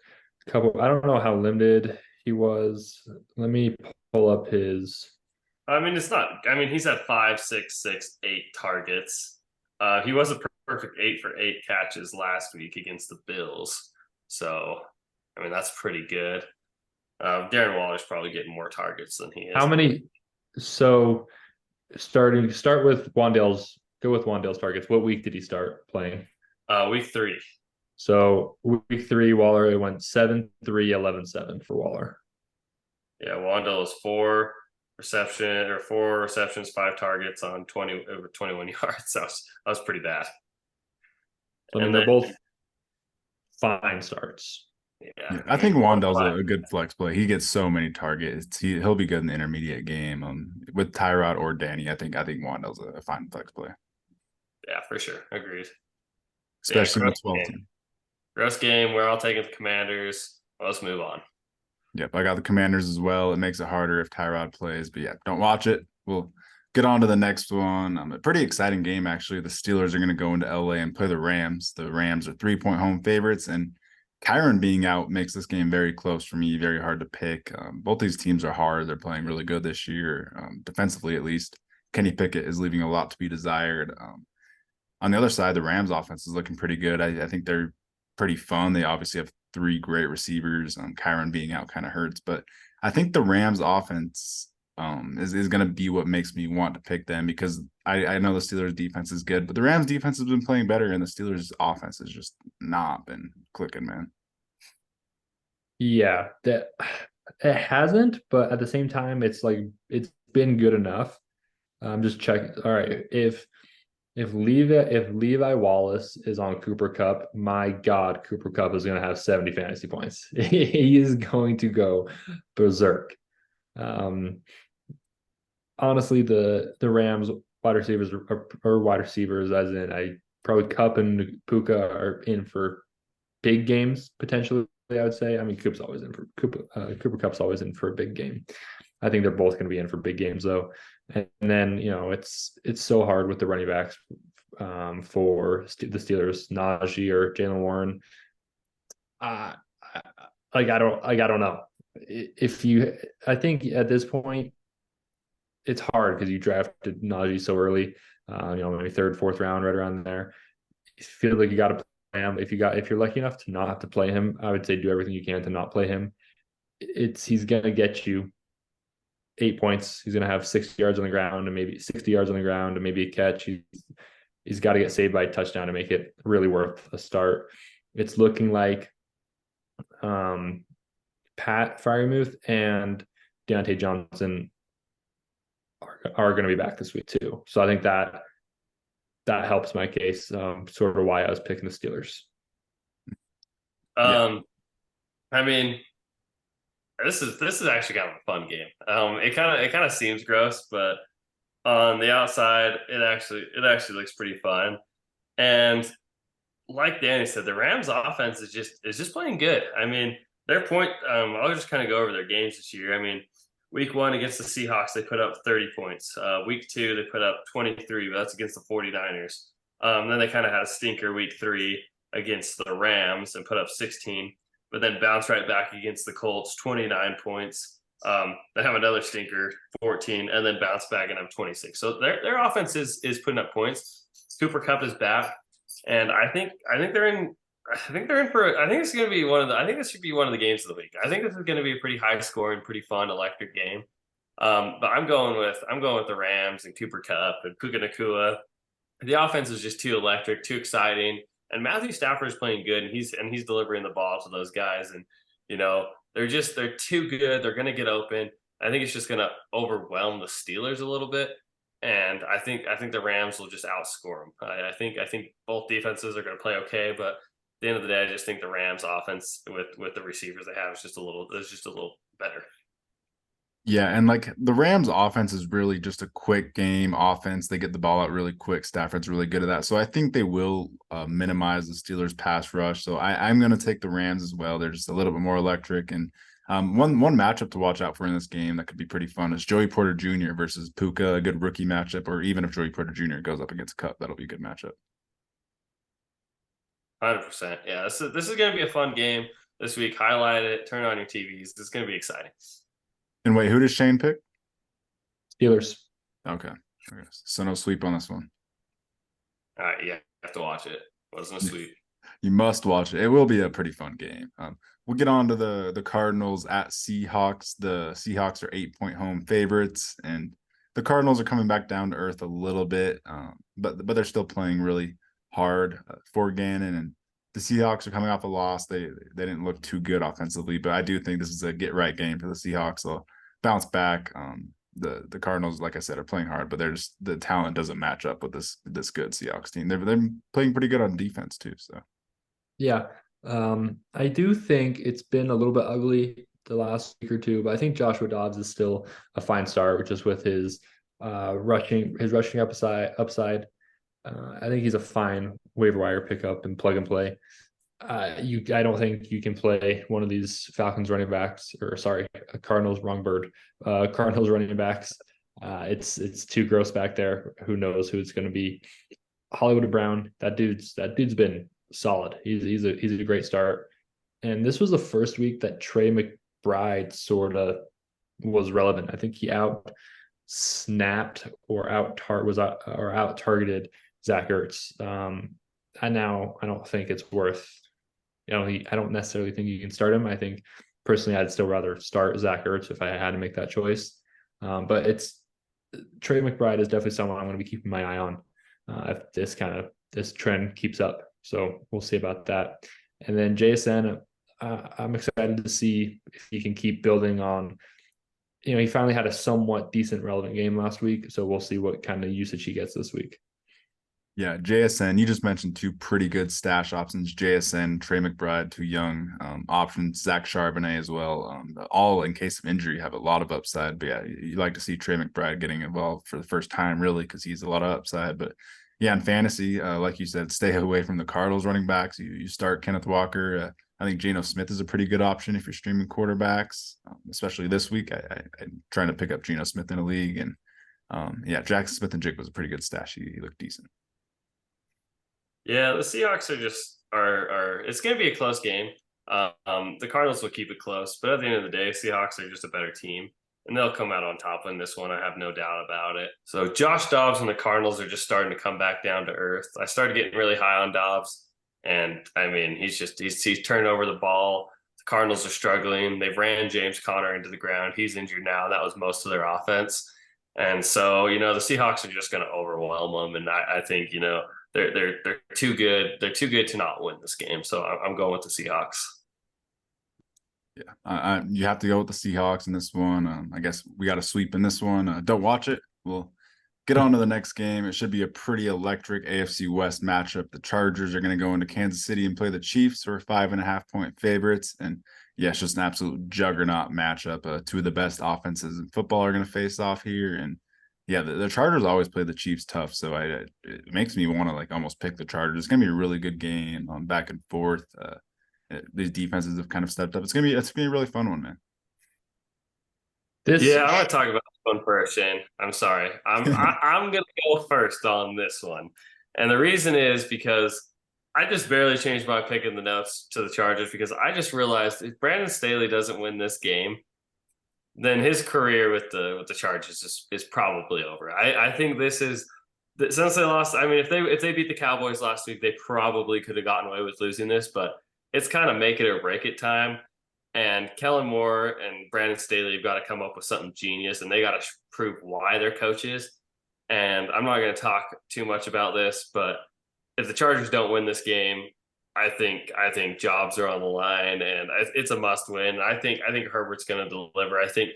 couple, I don't know how limited he was. Let me pull up his.
I mean, he's had 5, 6, 6, 8 targets. He was a perfect 8 for 8 catches last week against the Bills. So, I mean, that's pretty good. Darren Waller's probably getting more targets than he is.
How many? So, start with Wan'Dale's. Go with Wan'Dale's targets. What week did he start playing?
Week 3.
So week 3, Waller, it went 7-3, 11-7 for Waller.
Yeah, Wan'Dale is 4 receptions, 5 targets on over 21 yards. That was pretty bad.
I mean, they're both fine starts.
Yeah, I think Wan'Dale's a good flex play. He gets so many targets. He'll be good in the intermediate game. With Tyrod or Danny, I think Wan'Dale's a fine flex play.
Yeah, for sure. Agreed.
Especially with 12 team.
Gross game. We're all taking the Commanders. Let's move on.
Yep, I got the Commanders as well. It makes it harder if Tyrod plays, but yeah, don't watch it. We'll get on to the next one. A pretty exciting game, actually. The Steelers are going to go into LA and play the Rams. The Rams are 3-point home favorites, and Kyron being out makes this game very close for me, very hard to pick. Both these teams are hard. They're playing really good this year, defensively at least. Kenny Pickett is leaving a lot to be desired. On the other side, the Rams offense is looking pretty good. I think they're pretty fun. They obviously have 3 great receivers. Kyron being out kind of hurts, but I think the Rams offense is going to be what makes me want to pick them because I know the Steelers defense is good, but the Rams defense has been playing better and the Steelers offense has just not been clicking, man.
Yeah, that it hasn't, but at the same time, it's been good enough. Just check. All right, if Levi Wallace is on Cooper Kupp, my God, Cooper Kupp is going to have 70 fantasy points. He is going to go berserk. Honestly, the Rams wide receivers are wide receivers, as in probably Kupp and Puka are in for big games potentially. I would say. I mean, Cooper Kupp's always in for a big game. I think they're both going to be in for big games though. And then it's so hard with the running backs for the Steelers, Najee or Jalen Warren. I don't know. I think at this point it's hard because you drafted Najee so early. Maybe 3rd, 4th round, right around there. You feel like you got to play him. If you're lucky enough to not have to play him, I would say do everything you can to not play him. He's gonna get you 8 points. He's going to have 60 yards on the ground and maybe 60 yards on the ground and maybe a catch. He's got to get saved by a touchdown to make it really worth a start. It's looking like Pat Freiermuth and Deontay Johnson are going to be back this week too. So I think that helps my case, sort of why I was picking the Steelers.
I mean, this is actually kind of a fun game. It kind of seems gross, but on the outside, it actually looks pretty fun. And like Danny said, the Rams offense is just playing good. I mean, their point. I'll just kind of go over their games this year. I mean, week 1 against the Seahawks, they put up 30 points. Week 2, they put up 23, but that's against the 49ers. Then they kind of had a stinker week 3 against the Rams and put up 16, but then bounced right back against the Colts, 29 points. They have another stinker, 14, and then bounce back and have 26. So their offense is putting up points. Cooper Kupp is back, and I think they're in. I think it's going to be I think this should be one of the games of the week. I think this is going to be a pretty high scoring, pretty fun, electric game. But I'm going with the Rams and Cooper Kupp and Puka Nacua. The offense is just too electric, too exciting. And Matthew Stafford is playing good, and he's delivering the ball to those guys. And they're too good. They're going to get open. I think it's just going to overwhelm the Steelers a little bit. And I think the Rams will just outscore them. I think both defenses are going to play okay, but at the end of the day, I just think the Rams offense with the receivers they have is just a little better.
Yeah, and like the Rams offense is really just a quick game offense. They get the ball out really quick. Stafford's really good at that. So I think they will minimize the Steelers pass rush. So I'm going to take the Rams as well. They're just a little bit more electric. And one matchup to watch out for in this game that could be pretty fun is Joey Porter Jr. versus Puka, a good rookie matchup. Or even if Joey Porter Jr. goes up against Kupp, that'll be a good matchup.
100%. Yeah, this is going to be a fun game this week. Highlight it. Turn on your TVs. It's going to be exciting.
And wait, who does Shane pick?
Steelers.
Okay. So no sweep on this one.
All right, yeah, you have to watch it. Wasn't a sweep.
You must watch it. It will be a pretty fun game. We'll get on to the Cardinals at Seahawks. The Seahawks are 8-point home favorites, and the Cardinals are coming back down to earth a little bit, but they're still playing really hard for Gannon. And the Seahawks are coming off a loss. They didn't look too good offensively, but I do think this is a get right game for the Seahawks. They'll bounce back. The Cardinals, like I said, are playing hard, but the talent doesn't match up with this good Seahawks team. They're playing pretty good on defense too. So
yeah, I do think it's been a little bit ugly the last week or two, but I think Joshua Dobbs is still a fine start, just with his rushing upside. I think he's a fine waiver wire pickup and plug and play. I don't think you can play one of these Falcons running backs, Cardinals, wrong bird. Cardinals running backs. It's too gross back there. Who knows who it's going to be? Hollywood Brown. That dude's been solid. He's a great start. And this was the first week that Trey McBride sort of was relevant. I think he out targeted Zach Ertz. I don't think it's worth. I don't necessarily think you can start him. I think personally, I'd still rather start Zach Ertz if I had to make that choice. But Trey McBride is definitely someone I'm going to be keeping my eye on if this trend keeps up. So we'll see about that. And then JSN, I'm excited to see if he can keep building on. He finally had a somewhat decent relevant game last week, so we'll see what kind of usage he gets this week.
Yeah, JSN, you just mentioned two pretty good stash options. JSN, Trey McBride, two young options, Zach Charbonnet as well. All in case of injury have a lot of upside. But yeah, you like to see Trey McBride getting involved for the first time, really, because he's a lot of upside. But yeah, in fantasy, like you said, stay away from the Cardinals running backs. You start Kenneth Walker. I think Geno Smith is a pretty good option if you're streaming quarterbacks, especially this week. I'm trying to pick up Geno Smith in a league. And yeah, Jackson Smith and Jig was a pretty good stash. He looked decent.
Yeah, the Seahawks are it's going to be a close game. The Cardinals will keep it close, but at the end of the day, Seahawks are just a better team, and they'll come out on top in this one. I have no doubt about it. So Josh Dobbs and the Cardinals are just starting to come back down to earth. I started getting really high on Dobbs, and I mean he's turned over the ball. The Cardinals are struggling. They've ran James Conner into the ground. He's injured now. That was most of their offense. And so, the Seahawks are just going to overwhelm them. And I think, they're too good. They're too good to not win this game. So I'm going with the Seahawks.
Yeah, you have to go with the Seahawks in this one. I guess we got a sweep in this one. Don't watch it. We'll get on to the next game. It should be a pretty electric AFC West matchup. The Chargers are going to go into Kansas City and play the Chiefs, who are 5.5-point favorites. And yeah, it's just an absolute juggernaut matchup. Two of the best offenses in football are going to face off here. And yeah, the Chargers always play the Chiefs tough. So it makes me want to like almost pick the Chargers. It's going to be a really good game on back and forth. These defenses have kind of stepped up. It's gonna be a really fun one, man.
I want to talk about this one first, Shane. I'm sorry. I'm gonna go first on this one, and the reason is because I just barely changed my pick in the notes to the Chargers because I just realized if Brandon Staley doesn't win this game, then his career with the Chargers is probably over. I think this is since they lost. I mean, if they beat the Cowboys last week, they probably could have gotten away with losing this, but it's kind of make it or break it time. And Kellen Moore and Brandon Staley have got to come up with something genius, and they got to prove why they're coaches. And I'm not going to talk too much about this, but if the Chargers don't win this game, I think jobs are on the line, and it's a must win. I think Herbert's going to deliver. I think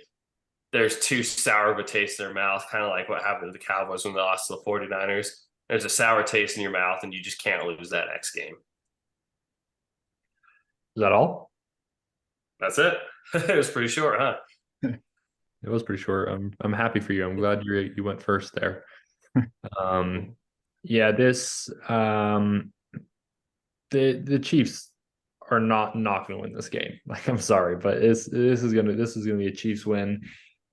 there's too sour of a taste in their mouth, kind of like what happened to the Cowboys when they lost to the 49ers. There's a sour taste in your mouth, and you just can't lose that next game.
Is that all?
That's it. It was pretty short, huh?
It was pretty short. I'm happy for you. I'm glad you went first there. This the Chiefs are not going to win this game. Like, I'm sorry, but this is gonna be a Chiefs win.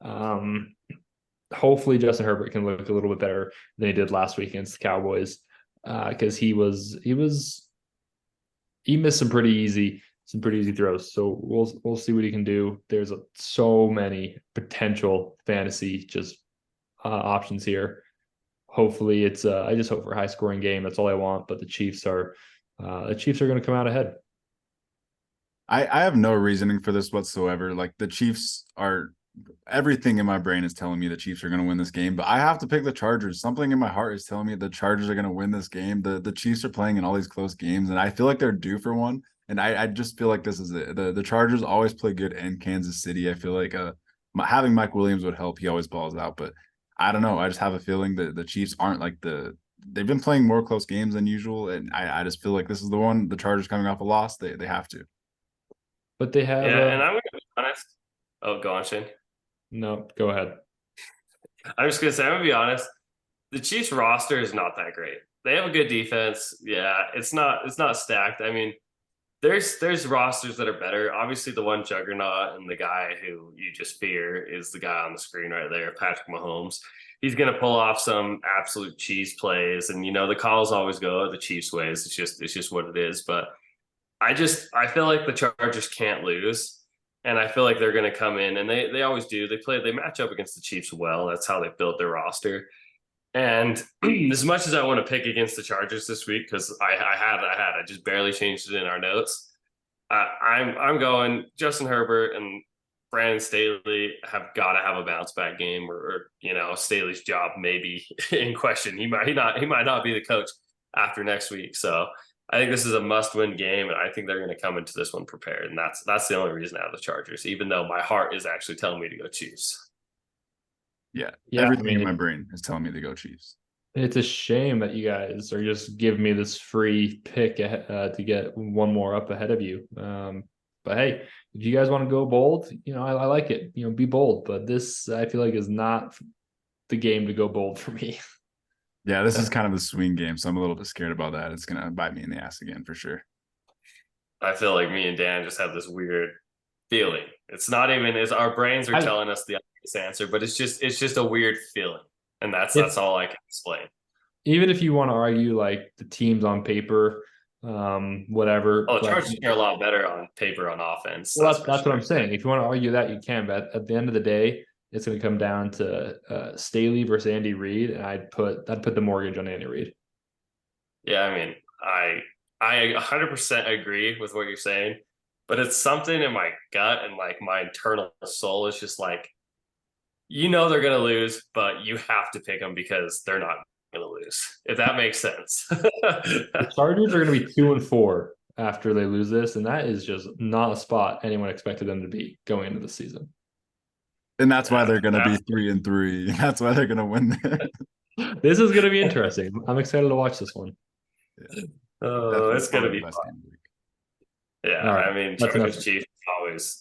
Hopefully Justin Herbert can look a little bit better than he did last week against the Cowboys, because he missed some pretty easy throws. So we'll see what he can do. There's so many potential fantasy options here. Hopefully I just hope for a high scoring game. That's all I want. But the Chiefs are going to come out ahead.
I have no reasoning for this whatsoever. Like, the Chiefs are, everything in my brain is telling me the Chiefs are going to win this game, but I have to pick the Chargers. Something in my heart is telling me the Chargers are going to win this game. The Chiefs are playing in all these close games, and I feel like they're due for one. And I just feel like this is it. The Chargers always play good in Kansas City. I feel like having Mike Williams would help. He always balls out, but I don't know. I just have a feeling that the Chiefs aren't like they've been playing more close games than usual, and I just feel like this is the one. The Chargers coming off a loss, they have to.
But they have.
And I'm going to be honest. Oh, go on, Shane.
No, go ahead.
I'm just going to say, I'm going to be honest. The Chiefs roster is not that great. They have a good defense. Yeah, it's not stacked. I mean, there's rosters that are better. Obviously, the one juggernaut and the guy who you just fear is the guy on the screen right there, Patrick Mahomes. He's going to pull off some absolute cheese plays, and the calls always go the Chiefs' ways. It's just what it is. But I feel like the Chargers can't lose, and I feel like they're going to come in, and they always do. They match up against the Chiefs well. That's how they built their roster. And as much as I want to pick against the Chargers this week, because I just barely changed it in our notes. I'm going Justin Herbert and Brandon Staley have got to have a bounce back game, or Staley's job may be in question. He might not be the coach after next week. So I think this is a must win game, and I think they're going to come into this one prepared. And that's the only reason I have the Chargers, even though my heart is actually telling me to go Chiefs.
Yeah, everything in my brain is telling me to go Chiefs.
It's a shame that you guys are just giving me this free pick to get one more up ahead of you. But hey, if you guys want to go bold, I like it. Be bold. But this, I feel like, is not the game to go bold for me.
Yeah, this is kind of a swing game, so I'm a little bit scared about that. It's going to bite me in the ass again for sure.
I feel like me and Dan just have this weird feeling. It's not even as our brains are telling us the obvious answer, but it's just a weird feeling, and that's all I can explain.
Even if you want to argue like the teams on paper, whatever.
Oh, the Chargers are a lot better on paper on offense.
Well, that's what I'm saying. If you want to argue that, you can. But at the end of the day, it's going to come down to Staley versus Andy Reid, and I'd put the mortgage on Andy Reid.
Yeah, I mean, I 100% agree with what you're saying. but it's something in my gut and like my internal soul is just like, they're going to lose, but you have to pick them because they're not going to lose, if that makes sense.
The Chargers are going to be 2-4 after they lose this, and that is just not a spot anyone expected them to be going into the season.
And that's why they're going to be 3-3. That's why they're going to win.
This is going to be interesting. I'm excited to watch this one.
Yeah,
Oh, it's going to be
fun.
Yeah,
All right,
I mean, Chargers Chiefs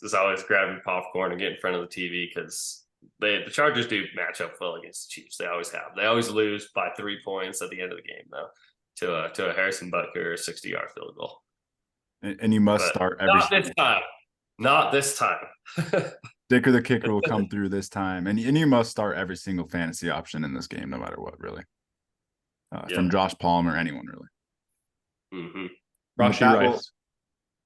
is always grabbing popcorn and get in front of the TV because the Chargers do match up well against the Chiefs. They always have. They always lose by 3 points at the end of the game, though, to a Harrison Butker 60-yard field goal.
And you must start every.
Not this time. Not this time.
Dicker the kicker will come through this time, and you must start every single fantasy option in this game, no matter what, really. From Josh Palmer, anyone really.
Mm-hmm.
Rashee Rice.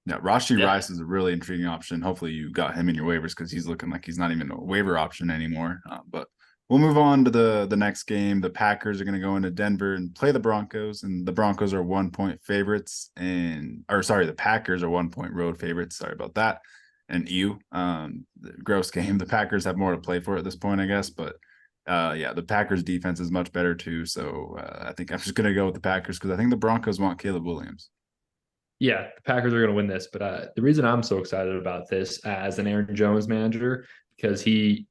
Yeah, Rashee Rice is a really intriguing option. Hopefully, you got him in your waivers because he's looking like he's not even a waiver option anymore. But we'll move on to the next game. The Packers are going to go into Denver and play the Broncos, and the Broncos are 1-point favorites, the Packers are 1-point road favorites. Sorry about that. And gross game. The Packers have more to play for at this point, I guess. But the Packers defense is much better too. So I think I'm just going to go with the Packers because I think the Broncos want Caleb Williams.
Yeah, the Packers are going to win this. But the reason I'm so excited about this as an Aaron Jones manager, because he's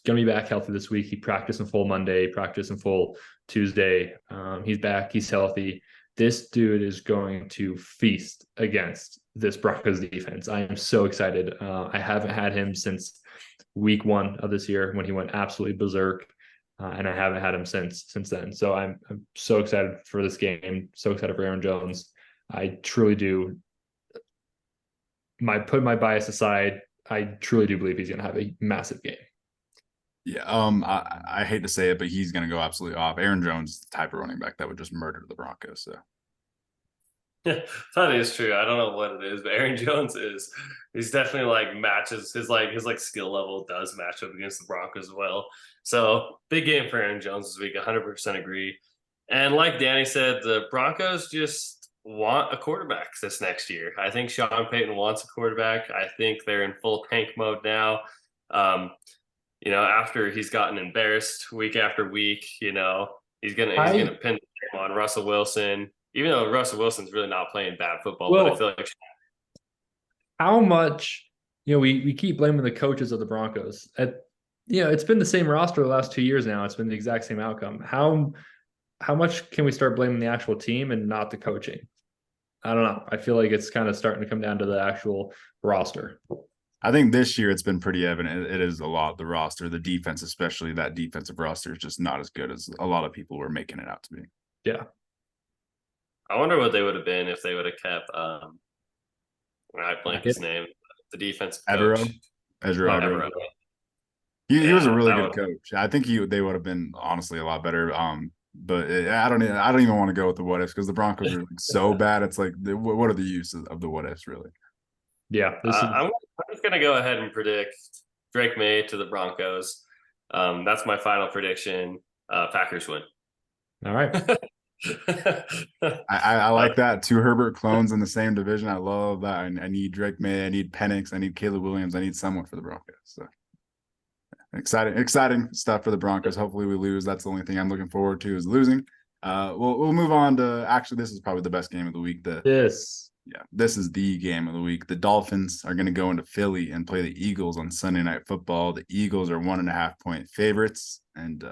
going to be back healthy this week. He practiced in full Monday, practiced in full Tuesday. He's back. He's healthy. This dude is going to feast against this Broncos defense. I am so excited. I haven't had him since week 1 of this year when he went absolutely berserk, and I haven't had him since then. So I'm so excited for this game. So excited for Aaron Jones. I truly do. Put my bias aside, I truly do believe he's going to have a massive game.
Yeah, I hate to say it, but he's going to go absolutely off. Aaron Jones is the type of running back that would just murder the Broncos. So
yeah, that is true. I don't know what it is, but Aaron Jones he's definitely like matches his skill level does match up against the Broncos well. So big game for Aaron Jones this week. 100% agree. And like Danny said, the Broncos just want a quarterback this next year. I think Sean Payton wants a quarterback. I think they're in full tank mode now. After he's gotten embarrassed week after week, he's gonna pin on Russell Wilson, even though Russell Wilson's really not playing bad football. But I feel like
how much we keep blaming the coaches of the Broncos. It's been the same roster the last 2 years now. It's been the exact same outcome. How much can we start blaming the actual team and not the coaching? I don't know. I feel like it's kind of starting to come down to the actual roster.
I think this year it's been pretty evident. It is a lot the roster, the defense, especially that defensive roster is just not as good as a lot of people were making it out to be.
Yeah.
I wonder what they would have been if they would have kept I blank his name, the defensive coach.
Evero. He was a really good coach. I think they would have been honestly a lot better. But I don't even want to go with the what ifs because the Broncos are so bad. It's like, what are the uses of the what ifs really?
Yeah,
I'm just gonna go ahead and predict Drake May to the Broncos. That's my final prediction. Packers win.
All right.
I like that. 2 Herbert clones in the same division. I love that. I need Drake May. I need Penix. I need Caleb Williams. I need someone for the Broncos. So exciting stuff for the Broncos. Hopefully we lose. That's the only thing I'm looking forward to is losing. We'll move on to actually this is probably the best game of the week. This is the game of the week. The Dolphins are going to go into Philly and play the Eagles on Sunday Night Football. The Eagles are 1.5-point favorites, and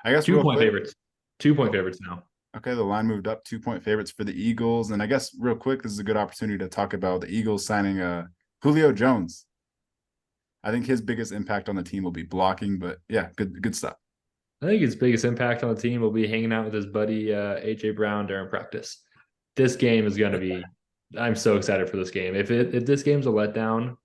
I guess
2-point favorites. 2-point favorites now.
Okay, the line moved up. 2-point favorites for the Eagles, and I guess real quick, this is a good opportunity to talk about the Eagles signing Julio Jones. I think his biggest impact on the team will be blocking, but yeah, good stuff.
I think his biggest impact on the team will be hanging out with his buddy AJ Brown during practice. This game is going to be. I'm so excited for this game. If this game's a letdown,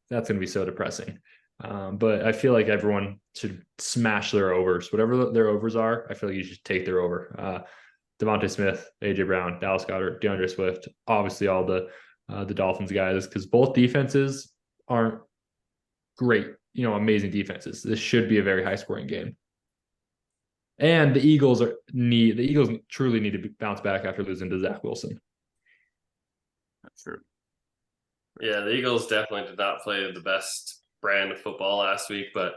that's going to be so depressing. But I feel like everyone should smash their overs, whatever their overs are. I feel like you should take their over. Devontae Smith, AJ Brown, Dallas Goedert, DeAndre Swift, obviously all the Dolphins guys, because both defenses aren't great, amazing defenses. This should be a very high scoring game. And the Eagles truly need to bounce back after losing to Zach Wilson.
That's true.
Yeah, the Eagles definitely did not play the best brand of football last week, but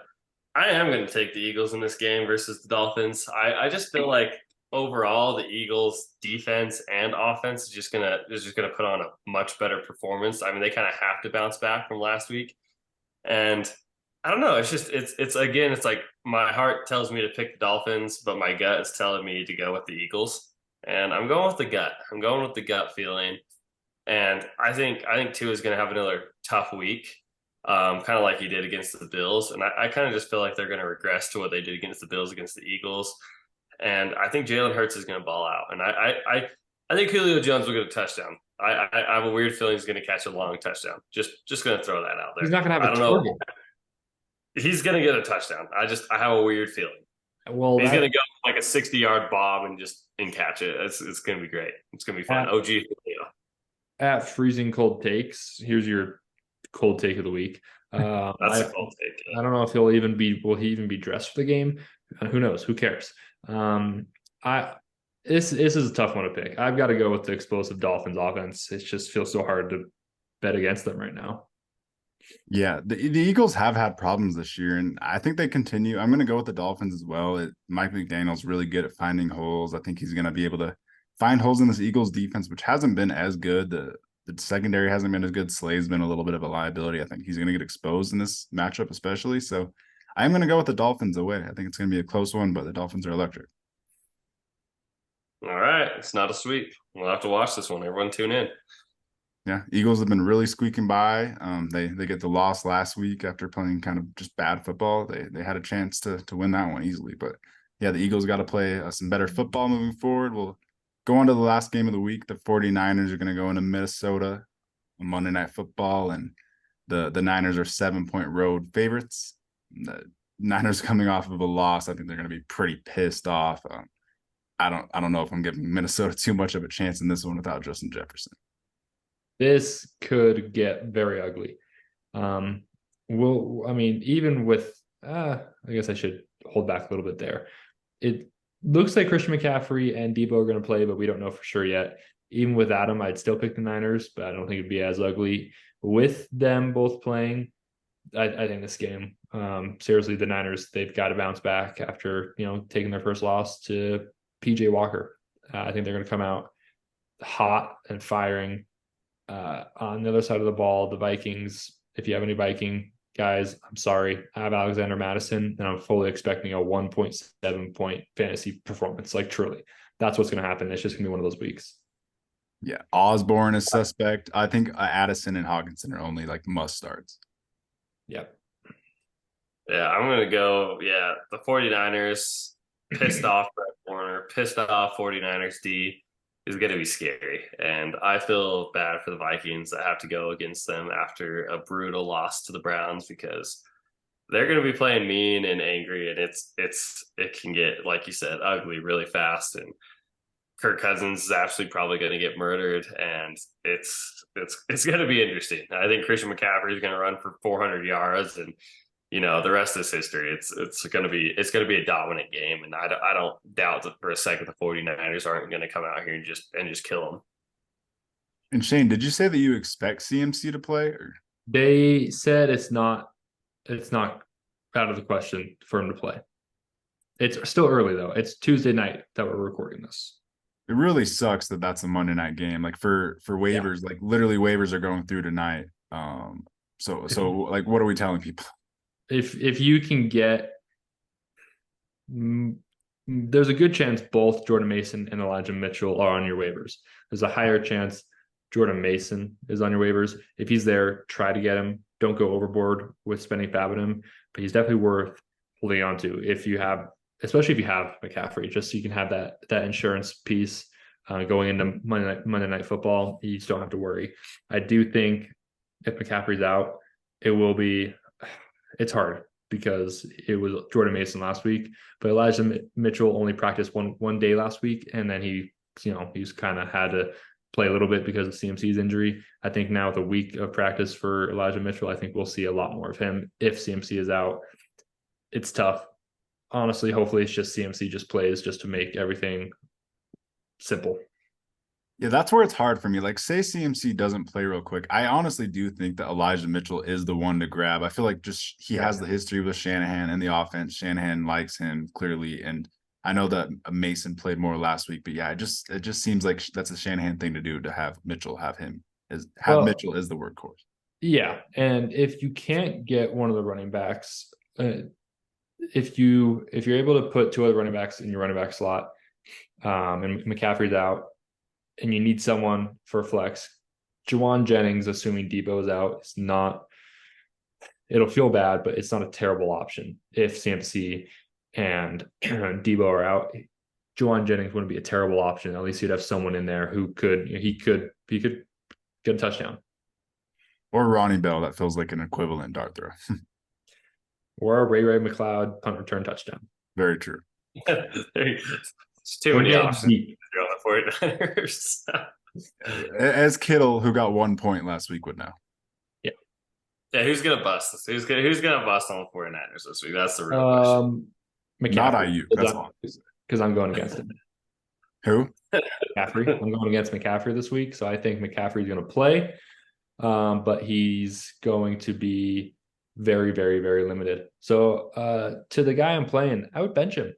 I am going to take the Eagles in this game versus the Dolphins. I just feel like overall the Eagles defense and offense is just gonna put on a much better performance. I mean, they kind of have to bounce back from last week, and I don't know. It's again, it's like my heart tells me to pick the Dolphins, but my gut is telling me to go with the Eagles, and I'm going with the gut. I'm going with the gut feeling. And I think Tua is going to have another tough week, kind of like he did against the Bills. And I kind of just feel like they're going to regress to what they did against the Bills against the Eagles. And I think Jalen Hurts is going to ball out. And I think Julio Jones will get a touchdown. I have a weird feeling he's going to catch a long touchdown. Just going to throw that out there.
He's not going to have
I
a
don't know.
target.
He's going to get a touchdown. I have a weird feeling.
Well,
He's going to go like a 60-yard bob and catch it. It's going to be great. It's going to be fun. OG Julio.
at freezing cold takes, here's your cold take of the week.
That's a cold take.
I don't know if will he even be dressed for the game? Who knows? Who cares? This is a tough one to pick. I've got to go with the explosive Dolphins offense. It just feels so hard to bet against them right now.
Yeah, the Eagles have had problems this year, and I think they continue. I'm going to go with the Dolphins as well. Mike McDaniel's really good at finding holes. I think he's going to be able to find holes in this Eagles defense, which hasn't been as good. The secondary hasn't been as good. Slay's been a little bit of a liability. I think he's going to get exposed in this matchup, especially. So I'm going to go with the Dolphins away. I think it's going to be a close one, but the Dolphins are electric.
All right, it's not a sweep. We'll have to watch this one. Everyone tune in.
Yeah, Eagles have been really squeaking by. They get the loss last week after playing kind of just bad football. They had a chance to win that one easily, but yeah, the Eagles got to play some better football moving forward. We'll go on to the last game of the week. The 49ers are going to go into Minnesota on Monday Night Football, and the Niners are 7-point road favorites. The Niners coming off of a loss, I think they're going to be pretty pissed off. I don't know if I'm giving Minnesota too much of a chance in this one without Justin Jefferson.
This could get very ugly. Even with, I guess I should hold back a little bit there. It looks like Christian McCaffrey and Debo are going to play, but we don't know for sure yet. Even with Adam, I'd still pick the Niners, but I don't think it'd be as ugly with them both playing. I think this game, seriously, the Niners, they've got to bounce back after, taking their first loss to PJ Walker. I think they're going to come out hot and firing. On the other side of the ball, the Vikings, if you have any Viking guys, I'm sorry. I have Alexander Madison, and I'm fully expecting a 1.7 point fantasy performance. Like, truly, that's what's going to happen. It's just going to be one of those weeks.
Yeah, Osborne is suspect. I think Addison and Hawkinson are only like must starts.
Yep.
Yeah, I'm going to go, the 49ers, pissed off Brett Warner, pissed off 49ers D is going to be scary. And I feel bad for the Vikings that have to go against them after a brutal loss to the Browns, because they're going to be playing mean and angry, and it can get, like you said, ugly really fast. And Kirk Cousins is actually probably going to get murdered, and it's going to be interesting. I think Christian McCaffrey is going to run for 400 yards, and the rest is history. It's going to be a dominant game, and I don't doubt that for a second the 49ers aren't going to come out here and just kill them.
And Shane, did you say that you expect CMC to play? Or?
They said it's not out of the question for him to play. It's still early though. It's Tuesday night that we're recording this.
It really sucks that that's a Monday night game. Like for waivers, like literally waivers are going through tonight. So like, what are we telling people?
If you can get, there's a good chance both Jordan Mason and Elijah Mitchell are on your waivers. There's a higher chance Jordan Mason is on your waivers. If he's there, try to get him. Don't go overboard with spending fab on him, but he's definitely worth holding on to especially if you have McCaffrey, just so you can have that insurance piece going into Monday Night Football. You just don't have to worry. I do think if McCaffrey's out, it's hard because it was Jordan Mason last week, but Elijah Mitchell only practiced one day last week, and then he's kind of had to play a little bit because of CMC's injury. I think now with a week of practice for Elijah Mitchell, I think we'll see a lot more of him if CMC is out. It's tough. Honestly, hopefully it's just CMC just plays just to make everything simple.
Yeah, that's where it's hard for me. Like, say CMC doesn't play real quick. I honestly do think that Elijah Mitchell is the one to grab. I feel like just he has the history with Shanahan and the offense. Shanahan likes him clearly, and I know that Mason played more last week, but yeah, it just seems like that's a Shanahan thing to do to have Mitchell Mitchell as the workhorse.
Yeah, and if you can't get one of the running backs, if you're able to put two other running backs in your running back slot, and McCaffrey's out, and you need someone for flex, Juwan Jennings, assuming Debo is out, it's not. It'll feel bad, but it's not a terrible option if CMC and Debo are out. Juwan Jennings wouldn't be a terrible option. At least you'd have someone in there who could get a touchdown.
Or Ronnie Bell, that feels like an equivalent dart throw.
Or Ray McLeod punt return touchdown.
Very true.
It's too many options on the 49ers.
As Kittle, who got 1 point last week, would know.
Yeah, who's gonna bust this? Who's gonna bust on the 49ers this week? That's the real question.
Not IU. That's all.
Because I'm going against him.
Who?
McCaffrey. I'm going against McCaffrey this week, so I think McCaffrey's going to play, but he's going to be very, very, very limited. So to the guy I'm playing, I would bench him.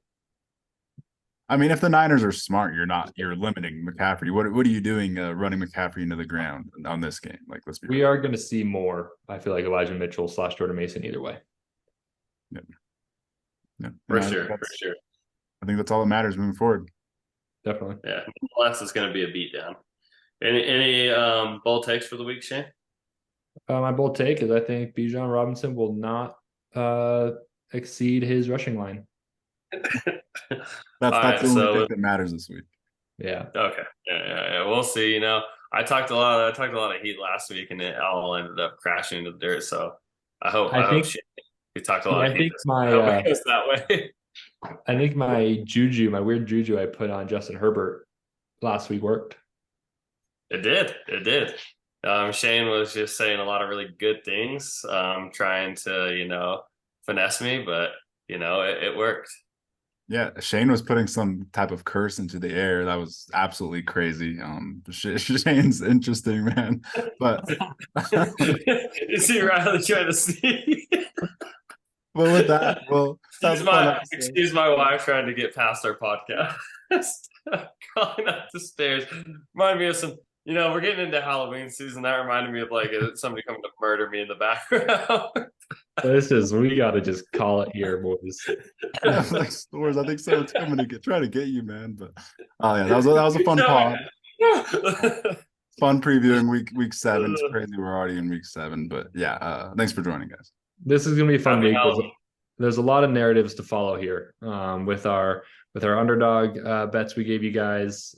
I mean, if the Niners are smart, you're limiting McCaffrey. What are you doing running McCaffrey into the ground on this game? Like, let's be
real. We are going to see more. I feel like Elijah Mitchell / Jordan Mason either way.
Yep.
For sure.
I think that's all that matters moving forward.
Definitely.
Yeah. Unless it's going to be a beatdown. Any bold takes for the week, Shane?
My bold take is I think Bijan Robinson will not exceed his rushing line.
That's the only thing that matters this week.
Yeah.
Okay. Yeah. We'll see. You know, I talked a lot of heat last week, and it all ended up crashing into the dirt. So I hope we talked a lot of heat. I hope it goes that way.
I think my weird juju I put on Justin Herbert last week worked.
It did. Shane was just saying a lot of really good things, trying to, finesse me, but, it worked.
Yeah, Shane was putting some type of curse into the air. That was absolutely crazy. Shane's interesting, man. But
is he Riley trying to sneak?
Well, with that,
excuse my wife trying to get past our podcast. Calling up the stairs. Remind me of some. We're getting into Halloween season. That reminded me of somebody coming to murder me in the background.
We got to just call it here, boys.
Stores. I think someone's coming to try to get you, man. But that was a fun pod. Fun previewing week 7. It's crazy we're already in week 7, but yeah. Thanks for joining, guys.
This is gonna be a fun week. There's a lot of narratives to follow here with our underdog bets we gave you guys.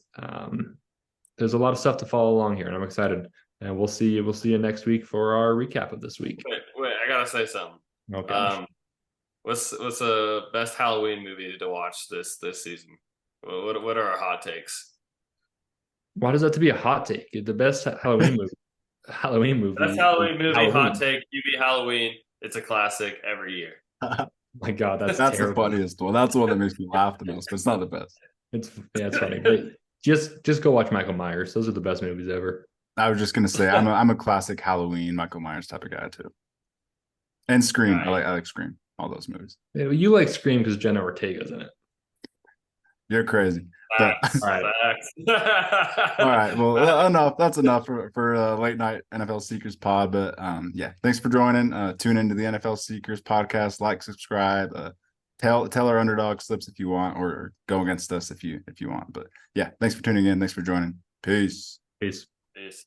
There's a lot of stuff to follow along here, and I'm excited. And we'll see you next week for our recap of this week.
Wait, I gotta say something.
Okay.
What's the best Halloween movie to watch this season? What are our hot takes?
Why does that have to be a hot take? The best Halloween movie.
Best Halloween movie. Hot take. UB Halloween. It's a classic every year.
My God, that's
the funniest one. That's the one that makes me laugh the most, but it's not the best.
It's funny. But just go watch Michael Myers. Those are the best movies ever.
I was just gonna say I'm a classic Halloween Michael Myers type of guy too. And Scream. Right. I like Scream. All those movies.
Yeah, you like Scream because Jenna Ortega's in it.
You're crazy.
Facts.
All right. Well, enough. That's enough for late night NFL Seekers pod. But thanks for joining. Tune into the NFL Seekers podcast. Like, subscribe. Tell our underdog slips if you want, or go against us if you want. But yeah, thanks for tuning in. Thanks for joining. Peace.
Peace.
Peace.